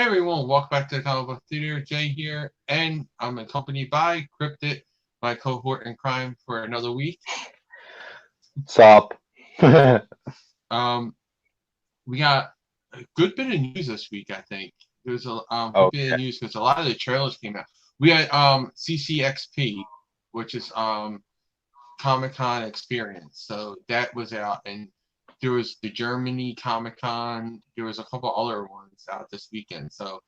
everyone, welcome back to the Comic Book Theater. Jay here, and I'm accompanied by Cryptid, my cohort in crime, for another week. Sup? Um, we got a good bit of news this week. I think there's a good Oh, bit of news because a lot of the trailers came out. We had CCXP, which is Comic-Con experience. So that was out, and there was the Germany Comic-Con. There was a couple other ones out this weekend. So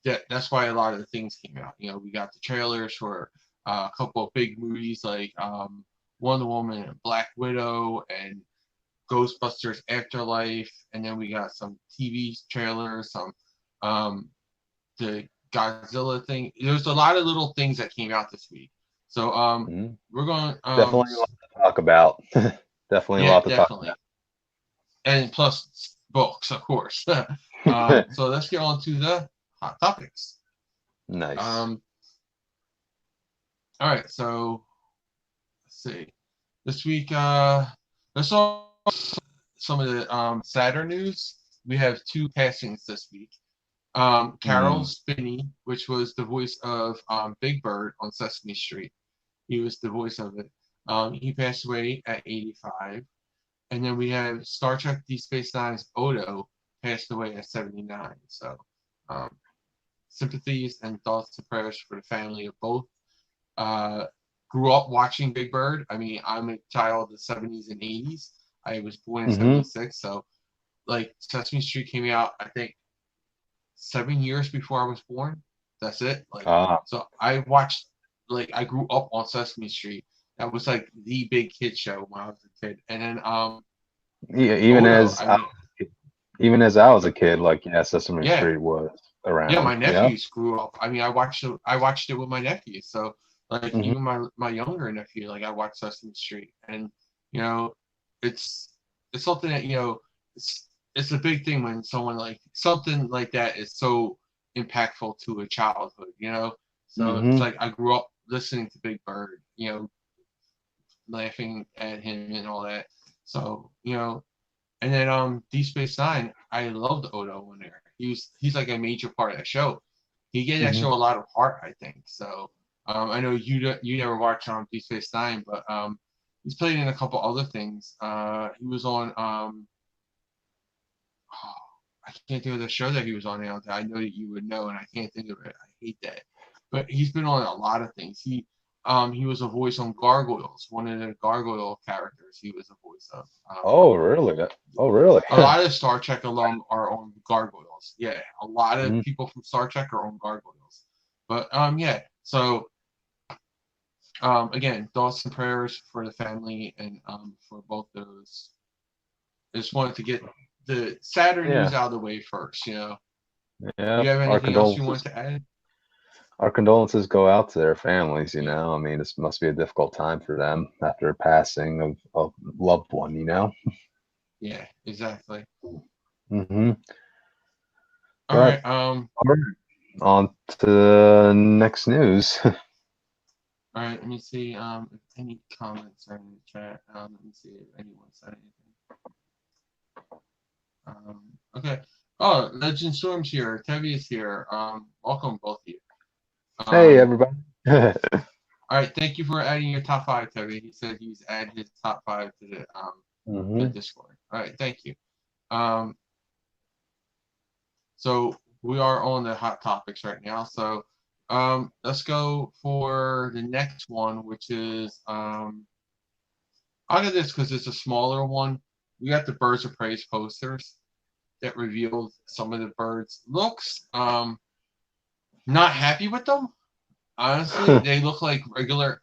that's why a lot of the things came out. We got the trailers for a couple of big movies like Wonder Woman and Black Widow and Ghostbusters Afterlife, and then we got some TV trailers, some the Godzilla thing. There's a lot of little things that came out this week. So we're going definitely a lot to talk about. Definitely a yeah, lot to talk definitely. And plus books, of course. about. So let's get on to the hot topics. Nice. All right, so let's see. This week, let's talk some of the sadder news. We have two passings this week. Carol Spinney, which was the voice of Big Bird on Sesame Street. He was the voice of it. He passed away at 85. And then we have Star Trek Deep Space Nine's Odo passed away at 79. So sympathies and thoughts and prayers for the family of both. Grew up watching Big Bird. I mean, I'm a child of the 70s and 80s. I was born in 76. So, like, Sesame Street came out, I think, 7 years before I was born. That's it. So I watched, I grew up on Sesame Street. That was like the big kid show when I was a kid. And then yeah, even Odo, as I was a kid, Sesame Street was around. Yeah, my nephews grew up. I mean, I watched it with my nephews. So even my younger nephew, I watched Sesame Street, and it's something that it's a big thing when someone something like that is so impactful to a childhood. So it's like I grew up listening to Big Bird, laughing at him and all that. So and then Deep Space Nine, I loved Odo in there. He's like a major part of that show. He gave that show a lot of heart, I think. So I know you never watched Deep Space Nine, but he's played in a couple other things. He was on I can't think of the show that he was on now that I know that you would know, and I can't think of it. I hate that. But he's been on a lot of things. He was a voice on Gargoyles, one of the Gargoyle characters. He was a voice of. Oh, really? Oh, really? A lot of Star Trek alum are on Gargoyles. Yeah, a lot of people from Star Trek are on Gargoyles. But yeah. So again, thoughts and prayers for the family and for both those. I just wanted to get the sadder news out of the way first. Yeah. Do you have anything else you want to add? Our condolences go out to their families. I mean, this must be a difficult time for them after passing of a loved one. Yeah, exactly. All right. On to the next news. All right. Let me see if any comments are in the chat. Let me see if anyone said anything. Okay. Oh, Legend Storm's here. Tevi is here. Welcome both of you. Hey, everybody. All right. Thank you for adding your top 5, Tevi. He said he's added his top 5 to the Discord. All right. Thank you. So we are on the hot topics right now. So let's go for the next one, which is I'll get this because it's a smaller one. We got the Birds of Prey posters that revealed some of the birds' looks. Not happy with them. Honestly, they look like regular.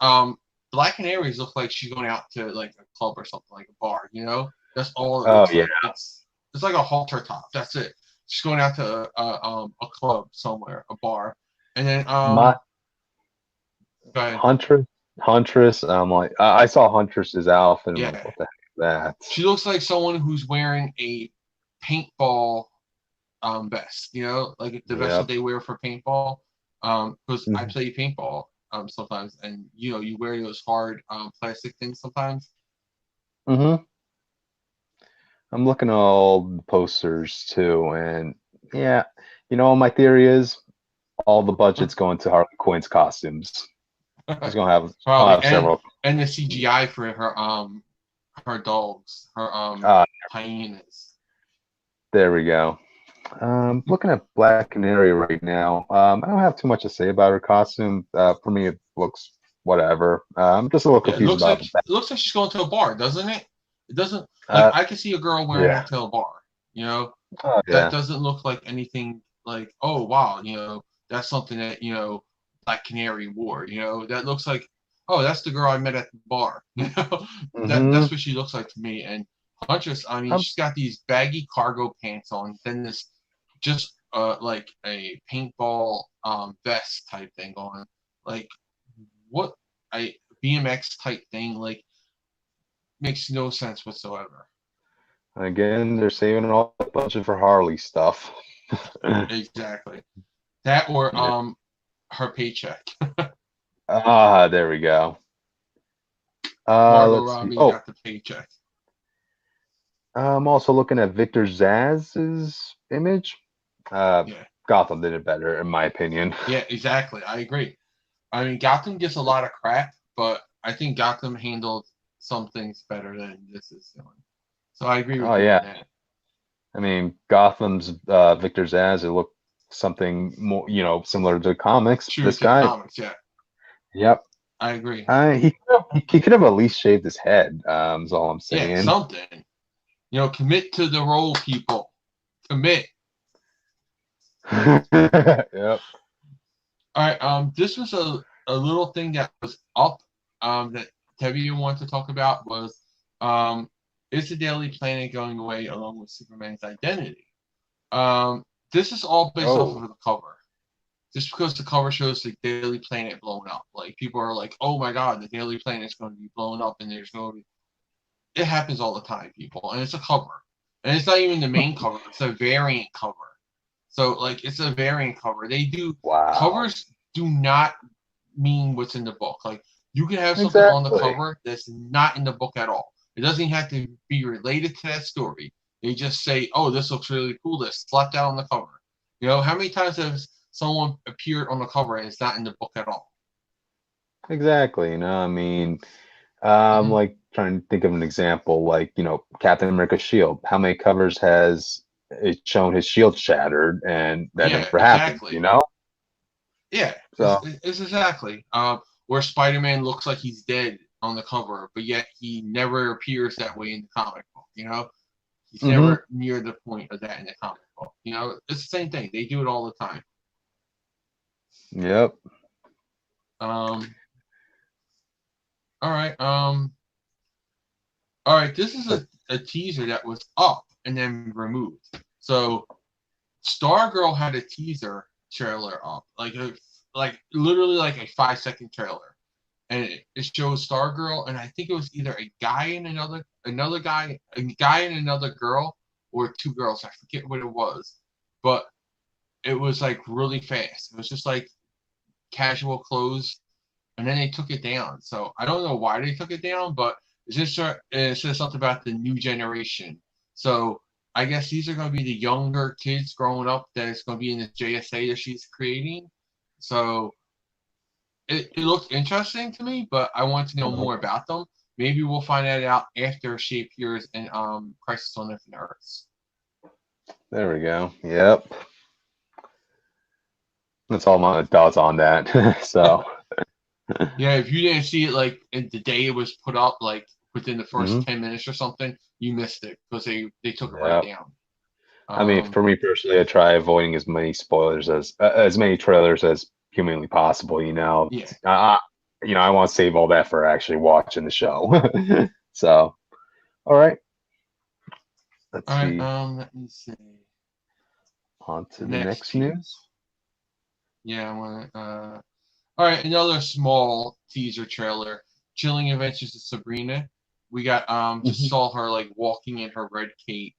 Black Canaries look like she's going out to a club or something, like a bar. That's all. Yeah. It's like a halter top. That's it. She's going out to a club somewhere, a bar, and then Huntress. I'm like, I saw Huntress's outfit. Yeah. Like, what the heck is that? She looks like someone who's wearing a paintball vest. Like the vest that they wear for paintball. Because I play paintball sometimes, and you wear those hard plastic things sometimes. I'm looking at all the posters too, and yeah, You know, my theory is all the budget's going to Harley Quinn's costumes. She's gonna have, I'll Probably, have several. and the CGI for her dogs, her Uh, hyenas. there we go. Looking at Black Canary right now. I don't have too much to say about her costume. For me, it looks whatever. I'm just a little Yeah, confused about the back. it looks like she's going to a bar, doesn't it? It doesn't like Uh, I can see a girl wearing yeah. that to a bar. You know, Oh, that yeah. doesn't look like anything like, oh wow, that's something that Black Canary wore. That looks like, oh, that's the girl I met at the bar. Mm-hmm. That's what she looks like to me. And Huntress, I mean, Um, she's got these baggy cargo pants on, then this just like a paintball vest type thing on, like what I BMX type thing, like makes no sense whatsoever. Again, they're saving all the budget for Harley stuff. Exactly. That or Yeah. her paycheck. There we go. Margot Let's see. Robbie Oh, got the paycheck. I'm also looking at Victor Zaz's image. Yeah. Gotham did it better, in my opinion. Yeah, exactly. I agree. I mean, Gotham gets a lot of crap, but I think Gotham handled some things better than this is doing. So I agree Oh with you on yeah. that. I mean, Gotham's Victor Zaz, it looked something more, similar to comics. True This to the guy, comics, yeah. yep. I agree. He could have at least shaved his head. Is all I'm Yeah, saying. something. Commit to the role, people. Commit. Yep. All right. This was a little thing that was up. That Tevye wanted to talk about was is the Daily Planet going away along with Superman's identity? This is all based off of Oh, the cover. Just because the cover shows the Daily Planet blown up, like people are like, "Oh my God, the Daily Planet is going to be blown up," and there's no. It happens all the time, people, and it's a cover, and it's not even the main cover; it's a variant cover. So like, it's a variant cover. They do wow. covers do not mean what's in the book. Like you can have something on the Exactly. cover that's not in the book at all. It doesn't have to be related to that story. They just say, "Oh, this looks really cool. Let's slap that on the cover." How many times has someone appeared on the cover and it's not in the book at all? Exactly. I mean, Hmm. like trying to think of an example, like, Captain America's shield. How many covers has it shown his shield shattered and that Yeah, never happened, exactly. Yeah, So, it's exactly. Where Spider-Man looks like he's dead on the cover, but yet he never appears that way in the comic book. He's hmm never near the point of that in the comic book. It's the same thing. They do it all the time. yep. Um, all right. All right. This is a teaser that was up and then removed. So Stargirl had a teaser trailer up, like literally like a 5-second trailer, and it shows Stargirl, and I think it was either a guy and another guy, a guy and another girl, or two girls. I forget what it was, but it was like really fast. It was just like casual clothes, and then they took it down. So I don't know why they took it down, but it says something about the new generation. So I guess these are going to be the younger kids growing up that is going to be in the JSA that she's creating. So it looked interesting to me, but I want to know more about them. Maybe we'll find that out after she appears in Crisis on Infinite Earths. There we go. Yep. That's all my thoughts on that. So, Yeah, if you didn't see it like in the day it was put up, like within the first mhm. 10 minutes or something, you missed it because they took it right Yep. down. I mean, Um, for me personally, I try avoiding as many spoilers as many trailers as humanly possible. yeah. I want to save all that for actually watching the show. So, all right, let's All right. see. Let me see. On to the Next next news. piece. Yeah, I want to. All right, another small teaser trailer. Chilling Adventures of Sabrina. We got just Mhm. saw her like walking in her red cape,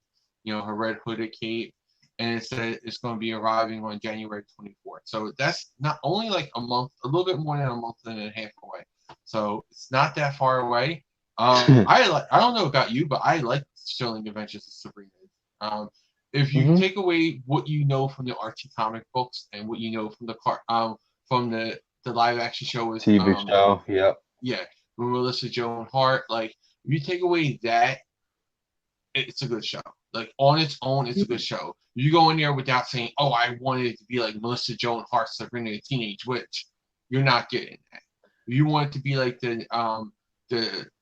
her red hooded cape, and it said it's going to be arriving on January 24th. So that's not only like a month, a little bit more than a month and a half away. So it's not that far away. I don't know about you, but I like Chilling Adventures of Sabrina. Um, if you Hmm. take away what you know from the Archie comic books and what you know from from the live action show with TV show. Yep. yeah, with Melissa Joan Hart, like if you take away that, it's a good show. Like on its own, it's a good show. You go in there without saying, "Oh, I wanted it to be like Melissa Joan Hart Sabrina the Teenage Witch." You're not getting that. If you want it to be like the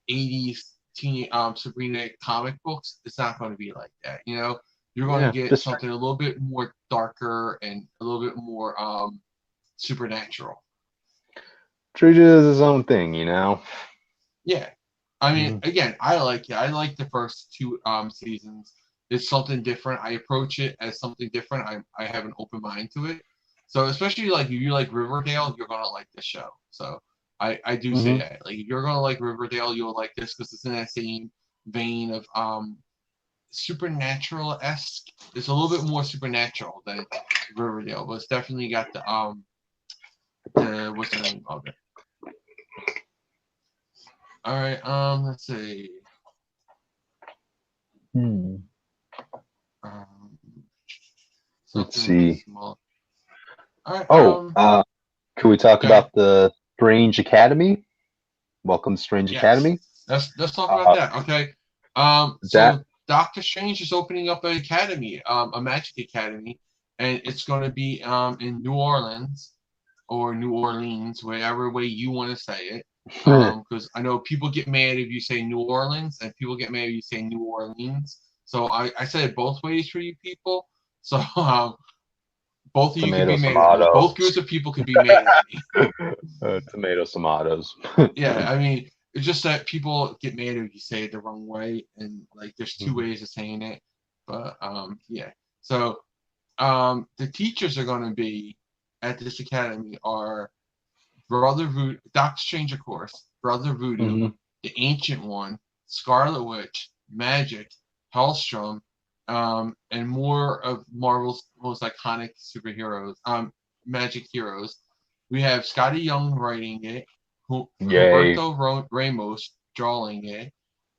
'80s teen Sabrina comic books, it's not going to be like that. You know, you're going to Yeah. get Just something a little bit more darker and a little bit more supernatural. treat it as his own thing, you know. Yeah. I mean, Mhm. again, I like it. I like the first two seasons. It's something different. I approach it as something different. I have an open mind to it. So especially like if you like Riverdale, you're gonna like this show. So I do say Mhm. that. Like if you're gonna like Riverdale, you'll like this because it's in that same vein of supernatural esque. It's a little bit more supernatural than Riverdale, but it's definitely got the what's the name of it? All right, let's see. Hmm. Um, Let's something see. small. All right. Oh, can we talk Okay. about the Strange Academy? Welcome to Strange Yes. Academy. Let's talk about Uh, that. Okay. that. So Doctor Strange is opening up an academy, a magic academy, and it's going to be in New Orleans or New Orleans, whatever way you want to say it. Because I know people get mad if you say New Orleans, and people get mad if you say New Orleans. So I said it both ways for you people. So both of you could be Tomatoes, mad at me. Both tomatoes. groups of people could be mad at me. Tomatoes, tomatoes. Yeah, I mean, it's just that people get mad if you say it the wrong way, and like there's two Mhm. ways of saying it. But yeah. So the teachers are going to be at this academy are Brother Voodoo, Doctor Strange, of course, Brother Voodoo, Mhm. the Ancient One, Scarlet Witch, Magic, Hellstrom, and more of Marvel's most iconic superheroes, magic heroes. We have Scotty Young writing it, Yay. Humberto Ramos drawing it,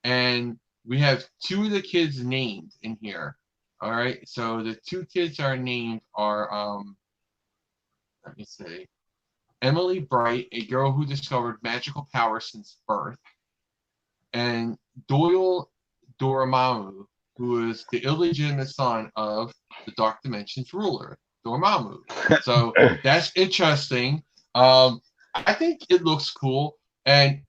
and we have two of the kids named in here. All right, so the two kids are named are let me see. Emily Bright, a girl who discovered magical powers since birth, and Doyle Dormammu, who is the illegitimate son of the Dark Dimension's ruler, Dormammu. So that's interesting. I think it looks cool. And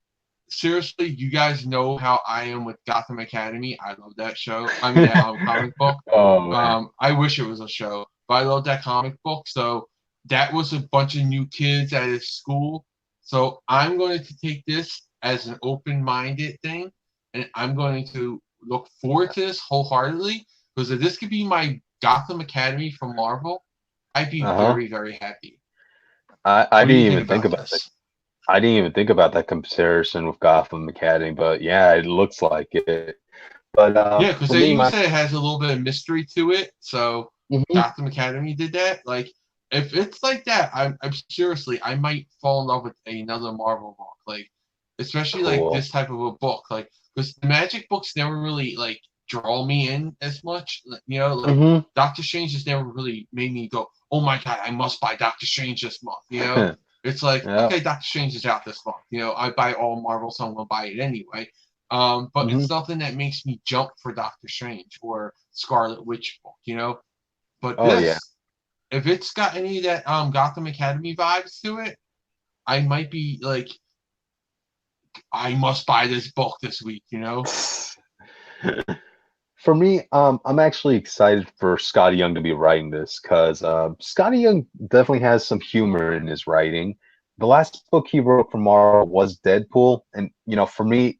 seriously, you guys know how I am with Gotham Academy. I love that show. I mean, that comic book. Oh man. I wish it was a show, but I love that comic book. So that was a bunch of new kids at his school. So I'm going to take this as an open-minded thing, and I'm going to look forward to this wholeheartedly because if this could be my Gotham Academy from Marvel, I'd be Uh-huh. very, very happy. I What do you didn't think even think about about that. this? I didn't even think about that comparison with Gotham Academy, but yeah, it looks like it. But Yeah, because for they me, even my said it has a little bit of mystery to it. So Mhm. Gotham Academy did that. Like, if it's like that, I'm seriously, I might fall in love with another Marvel book. Like, especially like Cool. this type of a book. Like, because the Magic books never really like draw me in as much. You know, like Hmm. Doctor Strange just never really made me go, "Oh my god, I must buy Doctor Strange this month." You know, it's like, Yeah. okay, Doctor Strange is out this month. You know, I buy all Marvel, so I'm gonna buy it anyway. But Hmm. it's nothing that makes me jump for Doctor Strange or Scarlet Witch book, you know. But Oh yeah. this, if it's got any of that Gotham Academy vibes to it, I might be like, I must buy this book this week, you know. For me, I'm actually excited for Scotty Young to be writing this because Scotty Young definitely has some humor in his writing. The last book he wrote for Marvel was Deadpool, and for me,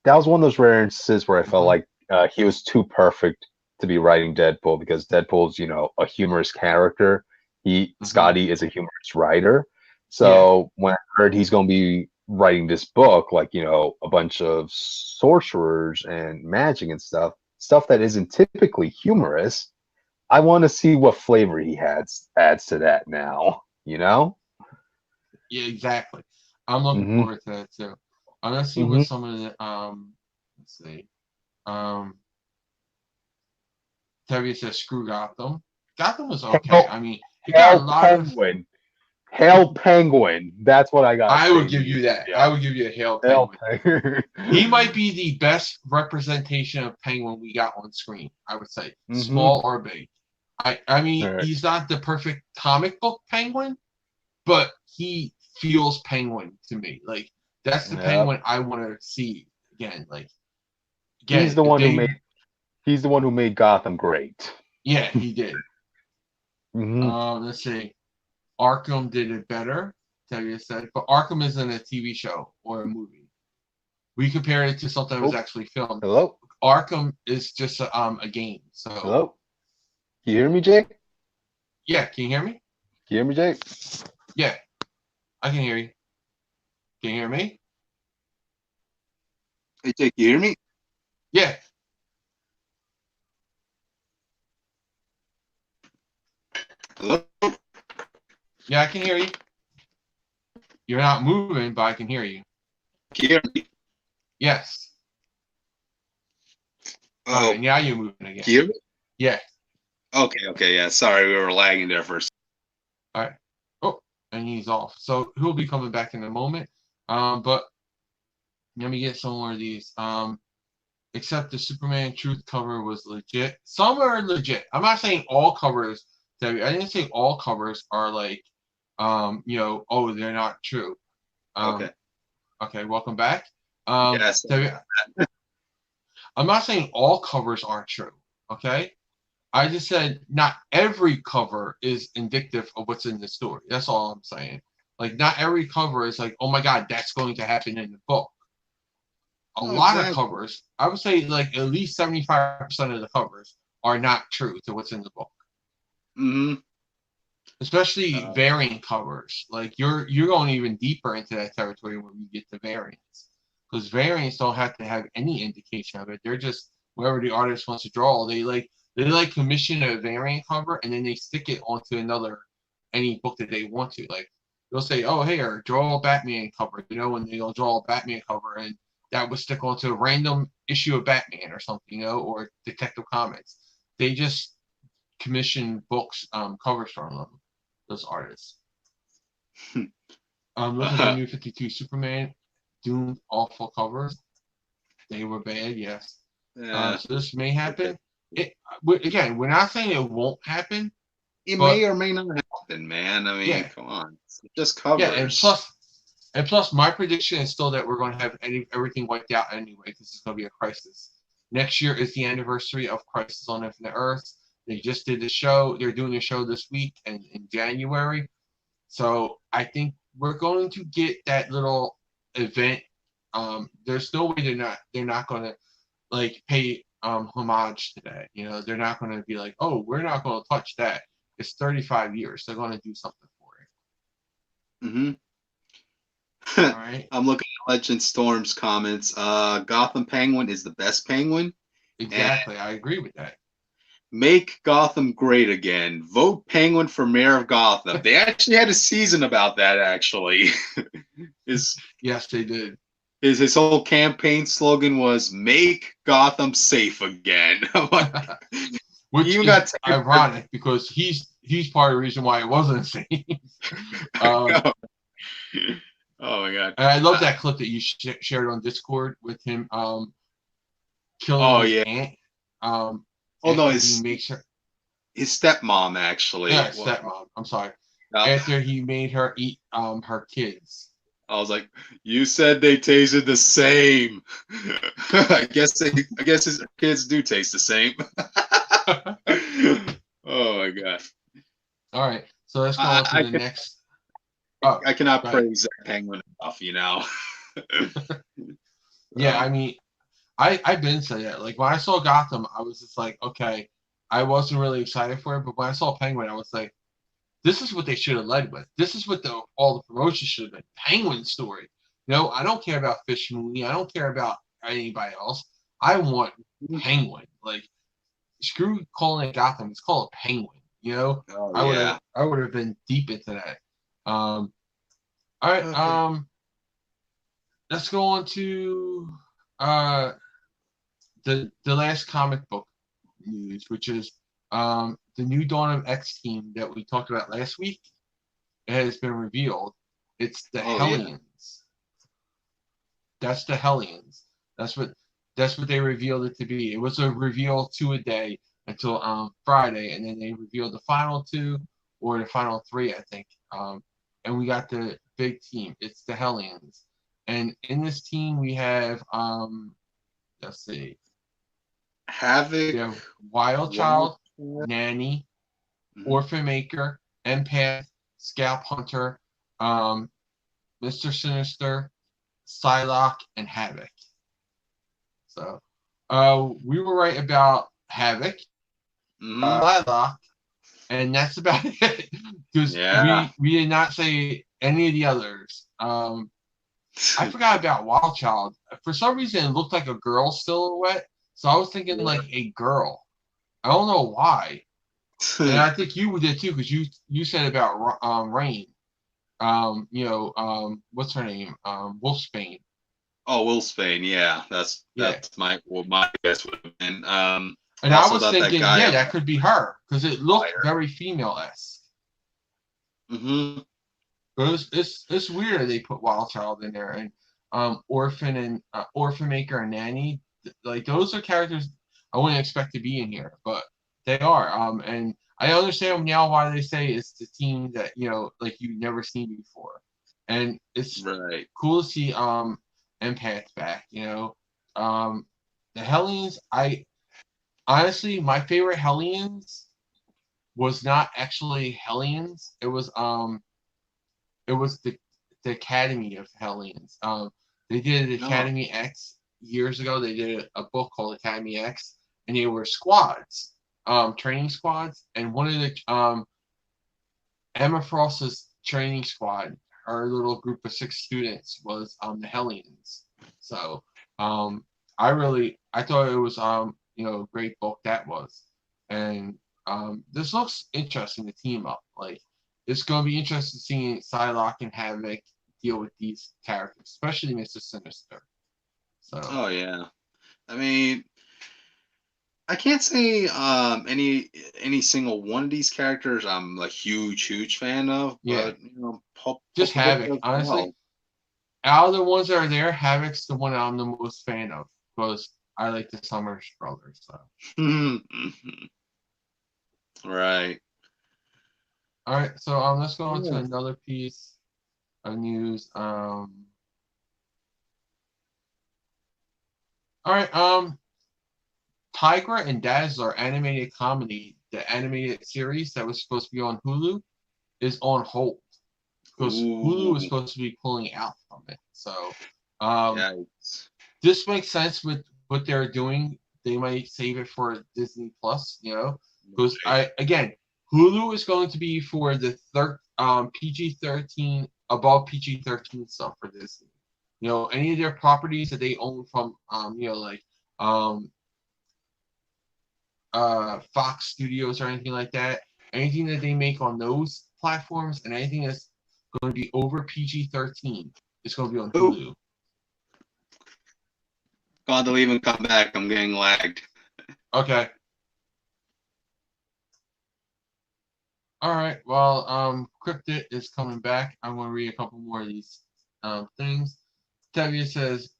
that was one of those rare instances where I felt Mm-hmm. like he was too perfect to be writing Deadpool because Deadpool's a humorous character. Mm-hmm. Scotty is a humorous writer. Yeah, So when I heard he's going to be writing this book, like a bunch of sorcerers and magic and stuff that isn't typically humorous, I want to see what flavor he adds to that now. You know? yeah, exactly. I'm looking Mm-hmm. forward to that too. I'm gonna see what Mm-hmm. some of the let's see, um, Tevye says screw Gotham. Gotham was okay. Hell, I mean, it got a Hell lot of. Penguin. Hell Penguin. That's what I gotta I say would to give you. you that. Yeah. I would give you a Hail Hell Penguin. Penguin. He might be the best representation of Penguin we got on screen. I would say, Mm-hmm. small or big. I mean, All right. he's not the perfect comic book Penguin, but he feels Penguin to me. Like that's the Yep. Penguin I want to see again. Like He's again, the if one who they, made. He's the one who made Gotham great. yeah, he did. Mm-hmm. Let's see. Arkham did it better. Tevye said, but Arkham isn't a TV show or a movie. We compared it to something that was Oh, actually filmed. hello. Arkham is just a game. So Hello. Can you hear me, Jake? yeah, can you hear me? Can you hear me, Jake? Yeah, I can hear you. Can you hear me? Hey, Jake, you hear me? Yeah. Hello? Yeah, I can hear you. You're not moving, but I can hear you. Can you hear me? Yes. Oh, All right, now you're moving again. can you hear me? Yeah. Okay, yeah. Sorry, we were lagging there for a second. All right. Oh, and he's off. So he'll be coming back in a moment. But let me get some more of these. Except the Superman Truth cover was legit. Some are legit. I'm not saying all covers. I didn't say all covers are like, oh, they're not true. Okay. Okay, welcome back. Yes. I'm not saying all covers aren't true. Okay. I just said not every cover is indicative of what's in the story. That's all I'm saying. Like, not every cover is like, oh my God, that's going to happen in the book. A lot of covers, I would say like at least 75% of the covers are not true to what's in the book. Mm-hmm. Especially variant covers. Like you're going even deeper into that territory when you get to variants. Because variants don't have to have any indication of it. They're just wherever the artist wants to draw. They commission a variant cover and then they stick it onto any book that they want to. Like they'll say, oh hey, or draw a Batman cover, and they'll draw a Batman cover and that would stick onto a random issue of Batman or something, or Detective Comics. They just commission books, covers from them, those artists. Look at the New 52 Superman, doomed awful covers. They were bad, yes. So this may happen. Again, we're not saying it won't happen. It may or may not happen, man. I mean, come on. It's just covers. Yeah, and plus, my prediction is still that we're going to have everything wiped out anyway, because it's going to be a crisis. Next year is the anniversary of Crisis on Infinite Earths. They just did the show. They're doing the show this week and in January. So I think we're going to get that little event. There's no way they're not going to like pay homage to that. They're not going to be like, oh, we're not going to touch that. It's 35 years. They're going to do something for it. Mm-hmm. All right. I'm looking at Legend Storm's comments. Gotham Penguin is the best Penguin. Exactly. I agree with that. Make Gotham great again. Vote Penguin for mayor of Gotham. They actually had a season about that, actually. Yes, they did. His whole campaign slogan was "Make Gotham safe again." Which is ironic because he's part of the reason why it wasn't safe. Oh my God! And I love that clip that you shared on Discord with him killing his aunt. No, his stepmom actually. Yeah, stepmom. I'm sorry. After he made her eat her kids. I was like, you said they tasted the same. I guess his kids do taste the same. Oh my God! All right, so let's go on to the next. I cannot praise that Penguin enough, Yeah, I mean, I've been saying that. Like when I saw Gotham, I was just like, okay, I wasn't really excited for it, but when I saw Penguin, I was like, this is what they should have led with. This is what all the promotion should have been. Penguin story. I don't care about Fish Mooney. I don't care about anybody else. I want Penguin. Like, screw calling it Gotham. It's called Penguin. I would have been deep into that. All right. Okay. Let's go on to the last comic book news, which is The new Dawn of X team that we talked about last week, it has been revealed. It's the Hellions. That's the Hellions. That's what they revealed it to be. It was a reveal 2 a day until Friday, and then they revealed the final 2 or the final 3, I think. And we got the big team. It's the Hellions. And in this team we have let's see. Havoc. We have Wild Child, Nanny, Orphan Maker, Empath, Scalp Hunter, Mr. Sinister, Psylocke, and Havoc. So we were right about Havoc, Psylocke, and that's about it. Because we did not say any of the others. I forgot about Wild Child. For some reason, it looked like a girl silhouette, so I was thinking like a girl. I don't know why. And I think you did too, because you said about Rain. What's her name? Wolfsbane. Oh, Wolfsbane, yeah. That's my guess would have been. And I was thinking, that could be her, because it looked very female-esque. Mm-hmm. It's weird that they put Wild Child in there, and Orphan and Orphan Maker and Nanny, like those are characters I wouldn't expect to be in here, but they are. And I understand now why they say it's the team that like you've never seen before, and it's cool to see Empath back. The Hellions. Honestly, my favorite Hellions was not actually Hellions. It was the Academy of Hellions. They did Academy X years ago. They did a book called Academy X, and they were squads, training squads. And one of the Emma Frost's training squad, her little group of 6 students was the Hellions. So I thought it was a great book that was. And this looks interesting to team up. Like, it's going to be interesting seeing Psylocke and Havoc deal with these characters, especially Mr. Sinister. So. Oh yeah, I mean, I can't say any single one of these characters I'm a huge fan of. But just Havoc. Honestly, out of the ones that are there, Havoc's the one I'm the most fan of because I like the Summers brothers. So. Right. All right, so let's go on to another piece of news. All right, Tigra and Dazzler animated comedy, the animated series that was supposed to be on Hulu, is on hold because Hulu was supposed to be pulling out from it. So, this makes sense with what they're doing. They might save it for Disney Plus, because Hulu is going to be for the PG-13 above PG-13 stuff for Disney. Any of their properties that they own from Fox Studios or anything like that. Anything that they make on those platforms and anything that's going to be over PG-13 is going to be on Hulu. God, they'll even come back. I'm getting lagged. Okay. All right. Well, Cryptid is coming back. I'm going to read a couple more of these things. Tevia says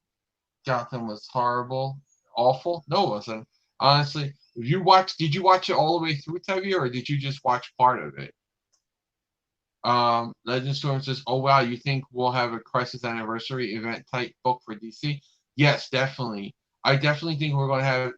Gotham was horrible, awful. No, it wasn't. Honestly, did you watch it all the way through, Tevia, or did you just watch part of it? Legend Storm says, "Oh wow, you think we'll have a Crisis Anniversary event type book for DC?" Yes, definitely. I definitely think we're going to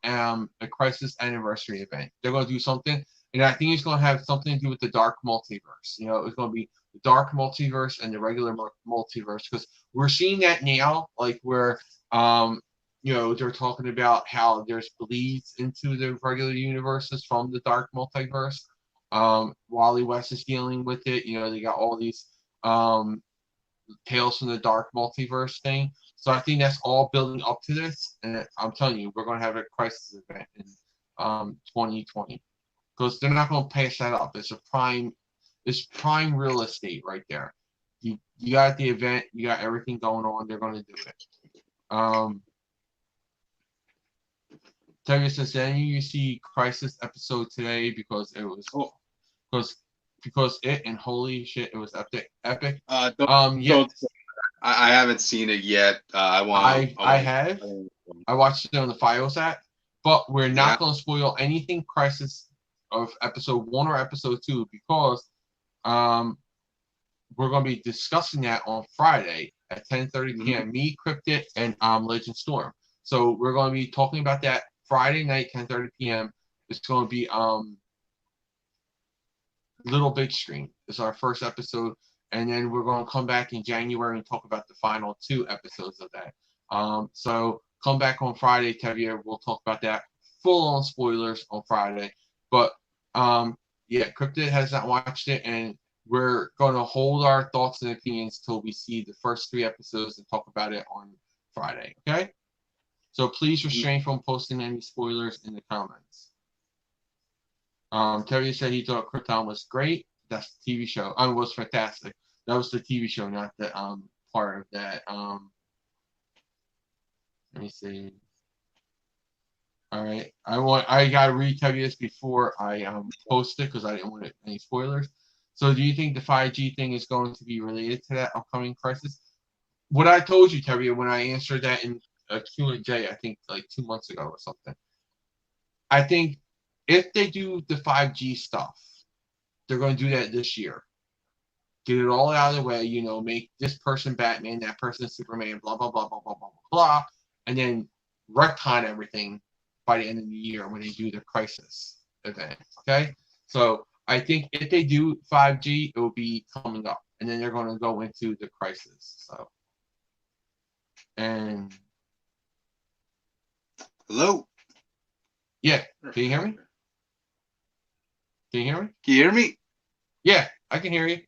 have a Crisis Anniversary event. They're going to do something. And I think it's going to have something to do with the Dark Multiverse. It's going to be the Dark Multiverse and the regular multiverse because we're seeing that now, like where they're talking about how there's bleeds into the regular universes from the Dark Multiverse. Wally West is dealing with it. They got all these Tales from the Dark Multiverse thing. So I think that's all building up to this. And I'm telling you, we're going to have a Crisis event in 2020. Because they're not going to pass that up. It's prime real estate right there. You got the event, you got everything going on. They're going to do it. Tevye says, then you see Crisis episode today because it was because it and holy shit, it was epic. Yeah, Don't, I haven't seen it yet. I have. I watched it on the Fios app, but we're not going to spoil anything Crisis of episode 1 or episode 2 because we're going to be discussing that on Friday at 10:30 p.m. Me, Cryptid, and Legend Storm. So we're going to be talking about that Friday night, 10:30 p.m. It's going to be Little Big Screen. It's our first episode, and then we're going to come back in January and talk about the final 2 episodes of that. So come back on Friday, Tevye. We'll talk about that. Full on spoilers on Friday. But yeah, Cryptid has not watched it, and we're going to hold our thoughts and opinions till we see the first 3 episodes and talk about it on Friday. Okay? So please refrain from posting any spoilers in the comments. Tevye said he thought Krypton was great. That's the TV show. It was fantastic. That was the TV show, not the part of that. Let me see. All right, I gotta read Tevye's before I post it because I didn't want any spoilers. So, do you think the 5G thing is going to be related to that upcoming crisis? What I told you, Tevye, when I answered that in a Q&J, I think like 2 months ago or something. I think if they do the 5G stuff, they're going to do that this year. Get it all out of the way, make this person Batman, that person Superman, blah, blah, blah, blah, blah, blah, blah, and then retcon everything by the end of the year when they do the crisis event, okay? So I think if they do 5G, it will be coming up, and then they're going to go into the crisis. So, and hello? Yeah, can you hear me? Can you hear me? Can you hear me? Yeah, I can hear you.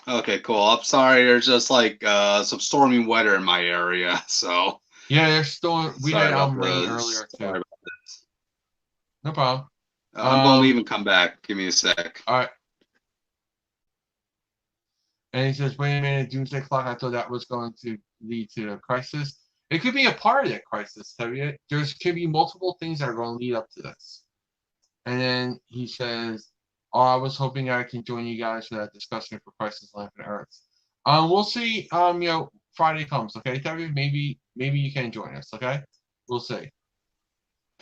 Okay, cool. I'm sorry. There's just like some stormy weather in my area, so. Yeah, there's still. We had rain earlier too. Sorry about this. No problem. I'm gonna leave and come back. Give me a sec. All right. And he says, "Wait a minute, Doomsday Clock. I thought that was going to lead to a crisis. It could be a part of that crisis. There could be multiple things that are going to lead up to this." And then he says, "Oh, I was hoping I can join you guys for that discussion for Crisis on Infinite Earths." We'll see. Friday comes. Okay, Tevye, maybe you can join us. Okay, we'll see.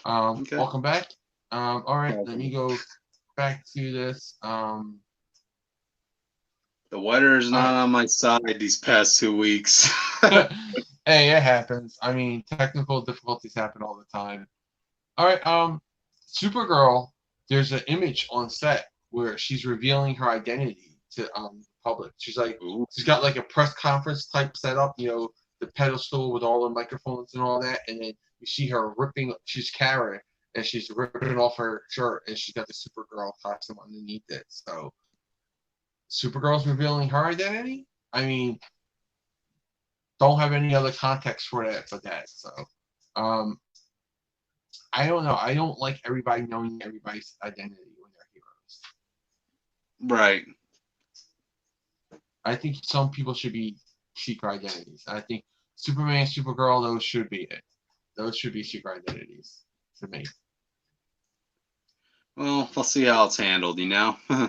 Okay. Welcome back. All right, let me go back to this. The weather is not on my side these past 2 weeks. Hey, it happens. I mean, technical difficulties happen all the time. All right, Supergirl, there's an image on set where she's revealing her identity to the public. She's like, she's got like a press conference type setup, the pedestal with all the microphones and all that, and then you see her she's Karen, and she's ripping off her shirt, and she's got the Supergirl costume underneath it. So, Supergirl's revealing her identity? I mean, don't have any other context for that but that. So, I don't know. I don't like everybody knowing everybody's identity when they're heroes. Right. I think some people should be secret identities. I think Superman, Supergirl, those should be it. Those should be secret identities to me. Well, we'll see how it's handled, Mm-hmm.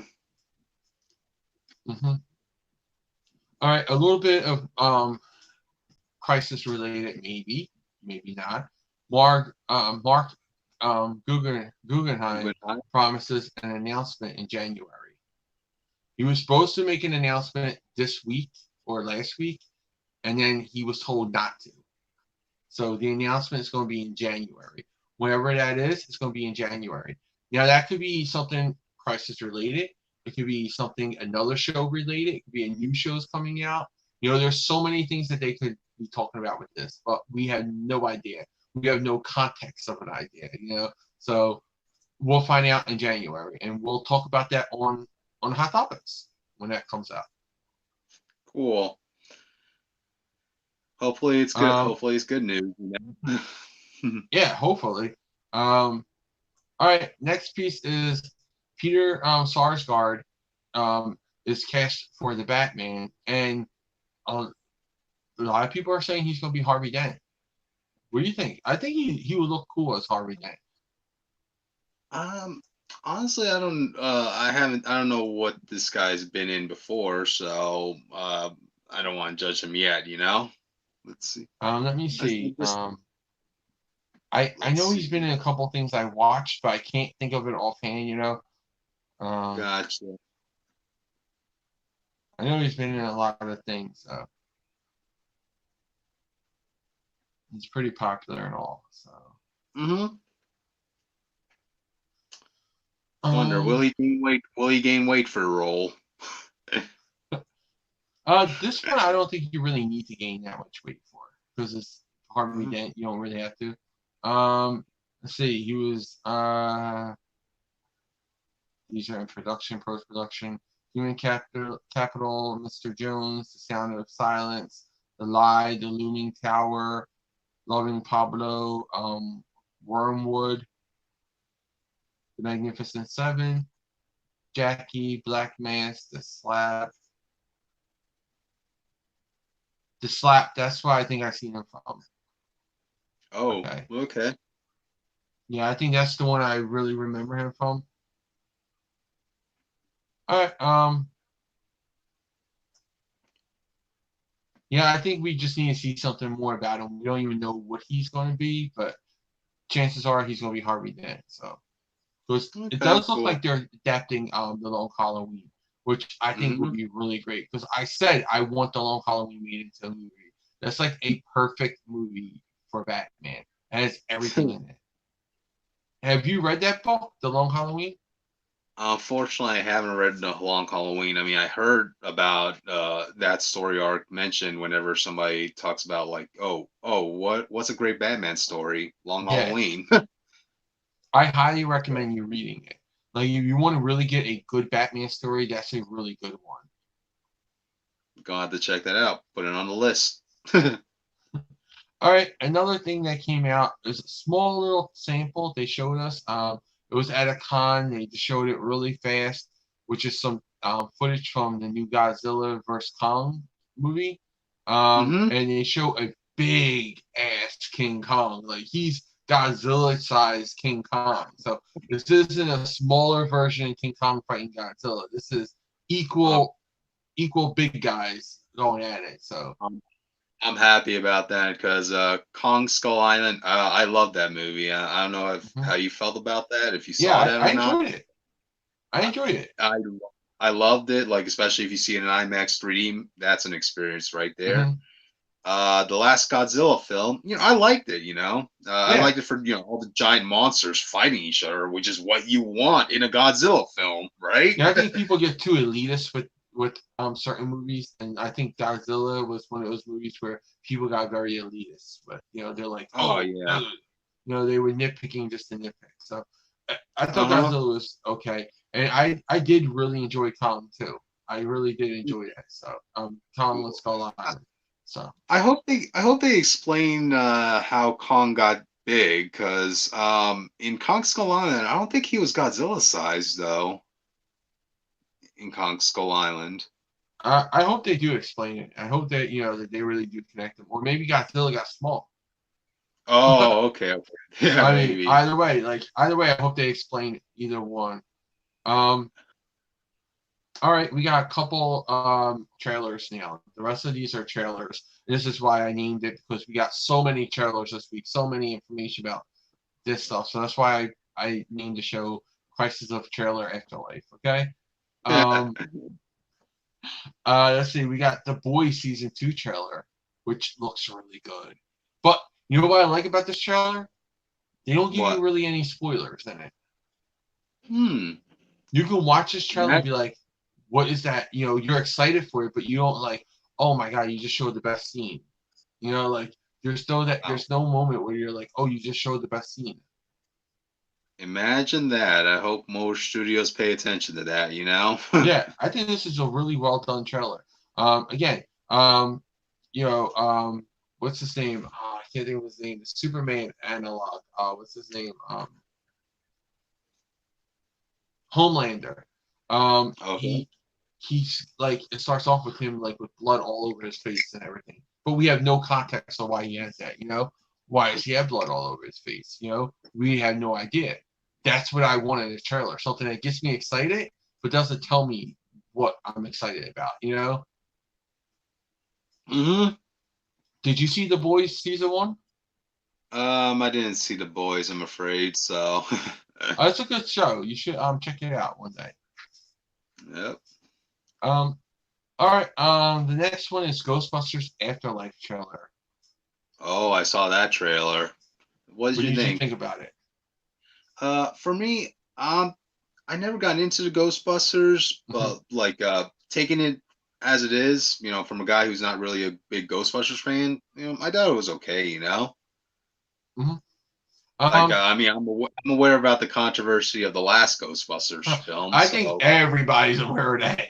All right, a little bit of crisis related, maybe not. Mark Guggenheim promises an announcement in January. He was supposed to make an announcement this week or last week, and then he was told not to. So the announcement is going to be in January. Whenever that is, it's going to be in January. Now, that could be something crisis related. It could be something another show related. It could be a new show's coming out. There's so many things that they could be talking about with this, but we have no idea. We have no context of an idea, So we'll find out in January, and we'll talk about that on Hot Topics when that comes out. Cool. Hopefully it's good. Hopefully it's good news. Yeah, hopefully. All right, next piece is Peter Sarsgaard is cast for the Batman, and a lot of people are saying he's going to be Harvey Dent. What do you think? I think he would look cool as Harvey Dent. Um, honestly, I don't know what this guy's been in before, so I don't want to judge him yet. Let's see. Let me I see. think this. I Let's know he's been see. in a couple things I watched, but I can't think of it offhand. Gotcha. I know he's been in a lot of things. So he's pretty popular and all. So Mm-hmm. Wonder, will um, he gain weight? Will he gain weight for a role? this one I don't think you really need to gain that much weight for because it's Harvey Mhm. Dent. You don't really have to. Let's see. He was these are in production, post production. Capital, Mr. Jones, The Sound of Silence, The Lie, The Looming Tower, Loving Pablo, Wormwood, The Magnificent Seven, Jackie, Black Mass, The Slap. That's why I think I've seen him from. Oh, Okay. okay. Yeah, I think that's the one I really remember him from. All right. Yeah, I think we just need to see something more about him. We don't even know what he's going to be, but chances are he's going to be Harvey Dent. So it Okay, does look cool. like they're adapting the Long Halloween, which I think would Hmm. be really great because I said I want the Long Halloween made into a movie. That's like a perfect movie for Batman. It has everything in it. Have you read that book, The Long Halloween? Unfortunately, I haven't read The Long Halloween. I mean, I heard about that story arc mentioned whenever somebody talks about like, what's a great Batman story? Long Yeah, Halloween. I highly recommend you reading it. Like, if you want to really get a good Batman story, that's a really good one. Gonna have to check that out. Put it on the list. All right, another thing that came out is a small little sample they showed us. It was at a con. They just showed it really fast, which is some footage from the new Godzilla vs Kong movie. Hmm. And they show a big ass King Kong, like he's Godzilla sized King Kong. So this isn't a smaller version of King Kong fighting Godzilla. This is Um, equal big guys going at it. So I'm, I'm happy about that because Kong Skull Island. I love that movie. I don't know mhm. how you felt about that. If you Yeah, saw that I or not. enjoyed it. I I, enjoyed it. I I loved it. Like especially if you see it in IMAX 3D, that's an experience right there. Hmm. The last Godzilla film, I liked it. I Yeah, liked it for all the giant monsters fighting each other, which is what you want in a Godzilla film, right? yeah. I think people get too elitist with certain movies, and I think Godzilla was one of those movies where people got very elitist. But they're like, Oh oh, yeah. they were nitpicking just to nitpick. So I Uh thought huh. Godzilla was okay, and I did really enjoy Kong too. I really did enjoy that. So Kong Let's Go Island. So I hope they explain how Kong got big because in Kong Skull Island, I don't think he was Godzilla sized though. In Kong Skull Island. I hope they do explain it. I hope that that they really do connect them, or maybe Godzilla got small. Oh, okay, okay. Yeah, I mean, maybe. either way, I hope they explain either one. Um, all right, we got a couple trailers now. The rest of these are trailers. This is why I named it because we got so many trailers this week, so many information about this stuff. So that's why I named the show Crisis of Trailer Afterlife. Okay. Um, let's see. We got the Boys season 2 trailer, which looks really good. But you know what I like about this trailer? They don't give you What? really any spoilers in it. Hmm. You can watch this trailer and That, be like, what is that? You're excited for it, but you don't like, oh my god, you just showed the best scene. Like oh, there's no moment where you're like, oh, you just showed the best scene. imagine that. I hope more studios pay attention to that. Yeah, I think this is a really well done trailer. Again, what's his name? I can't think of his name. The Superman analog. What's his name? Homelander. Okay. He's like it starts off with him like with blood all over his face and everything, but we have no context on why he has that. Why does he have blood all over his face? You know, we had no idea. That's what I want in a trailer. Something that gets me excited, but doesn't tell me what I'm excited about. You know. Mm-hmm. Did you see The Boys season 1? I didn't see The Boys, I'm afraid. So. It's a good show. You should check it out one day. Yep. All right. The next one is Ghostbusters Afterlife trailer. Oh, I saw that trailer. What did you think? Think about it? For me, I never got into the Ghostbusters, but like taking it as it is, you know, from a guy who's not really a big Ghostbusters fan, you know, I thought it was okay, you know. Mm-hmm. Like, I mean, I'm aware about the controversy of the last Ghostbusters film. I think everybody's aware of that.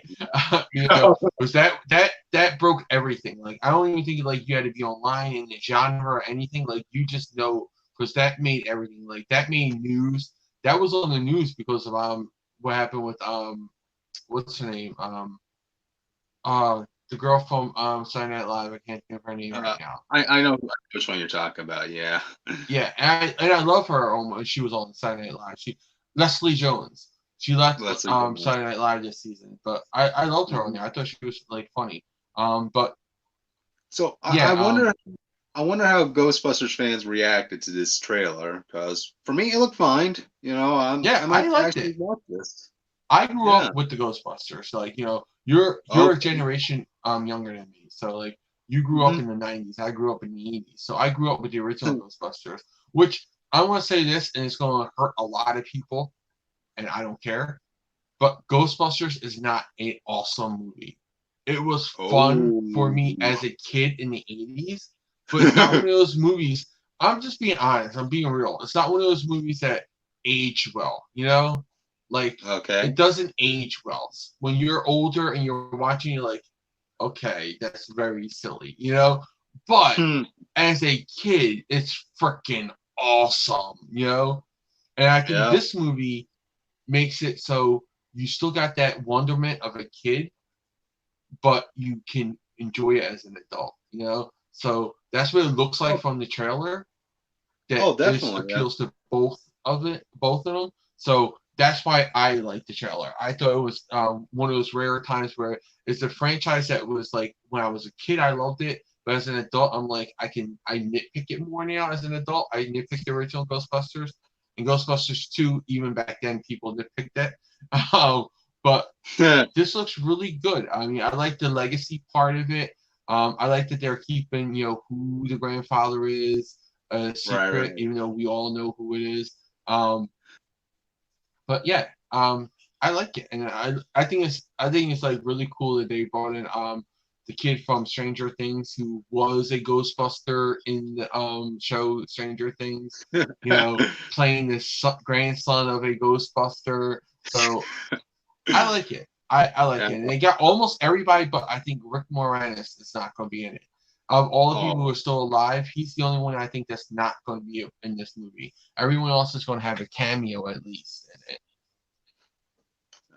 You know, was that broke everything. Like, I don't even think like you had to be online in the genre or anything. Like, you just know because that made everything. Like, that made news. That was on the news because of what happened with what's her name the girl from Saturday Night Live. I can't think of her name right now. I know which one you're talking about. Yeah. Yeah, and I love her when she was on Saturday Night Live. Leslie Jones. She left Saturday Night Live this season, but I loved her on there. I thought she was like funny. But so I wonder. I wonder how Ghostbusters fans reacted to this trailer, because for me it looked fine. You know, I might liked actually it. watch this. I grew up with the Ghostbusters, so like, you know, you're a generation younger than me, so like you grew up in the 90s. I grew up in the 80s, so I grew up with the original Ghostbusters. Which I want to say this, and it's going to hurt a lot of people, and I don't care. But Ghostbusters is not an awesome movie. It was fun for me as a kid in the 80s, but it's not one of those movies. I'm just being honest. I'm being real. It's not one of those movies that age well, you know? Like, it doesn't age well. When you're older and you're watching, you're like, okay, that's very silly, you know? But as a kid, it's freaking awesome, you know? And I think this movie makes it so you still got that wonderment of a kid, but you can enjoy it as an adult, you know? So that's what it looks like from the trailer. That definitely appeals to both of them. So that's why I like the trailer. I thought it was one of those rare times where it's a franchise that was like, when I was a kid, I loved it, but as an adult, I'm like, I nitpick it more now. As an adult, I nitpick the original Ghostbusters, and Ghostbusters 2. Even back then, people nitpicked that. But this looks really good. I mean, I like the legacy part of it. I like that they're keeping, you know, who the grandfather is a secret, even though we all know who it is. But yeah, I like it, and I think it's like really cool that they brought in the kid from Stranger Things who was a Ghostbuster in the show Stranger Things. You know, playing the grandson of a Ghostbuster. So I like it. I like it, and they got almost everybody, but I think Rick Moranis is not going to be in it. Of all the people who are still alive, he's the only one I think that's not going to be in this movie. Everyone else is going to have a cameo at least in it.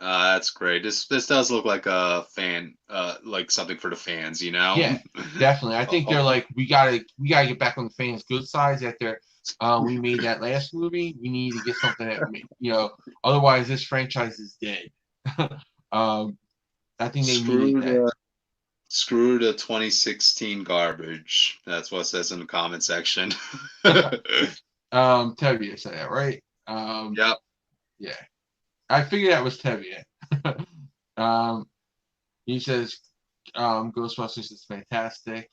That's great. This does look like a fan, like something for the fans, you know? Yeah, definitely. I think they're like, we gotta get back on the fans' good side after we made that last movie. We need to get something that, you know, otherwise this franchise is dead. I think they need that. Screw the 2016 garbage. That's what it says in the comment section. Tevye said that, right? Yep. Yeah. I figured that was Tevye. He says Ghostbusters is fantastic.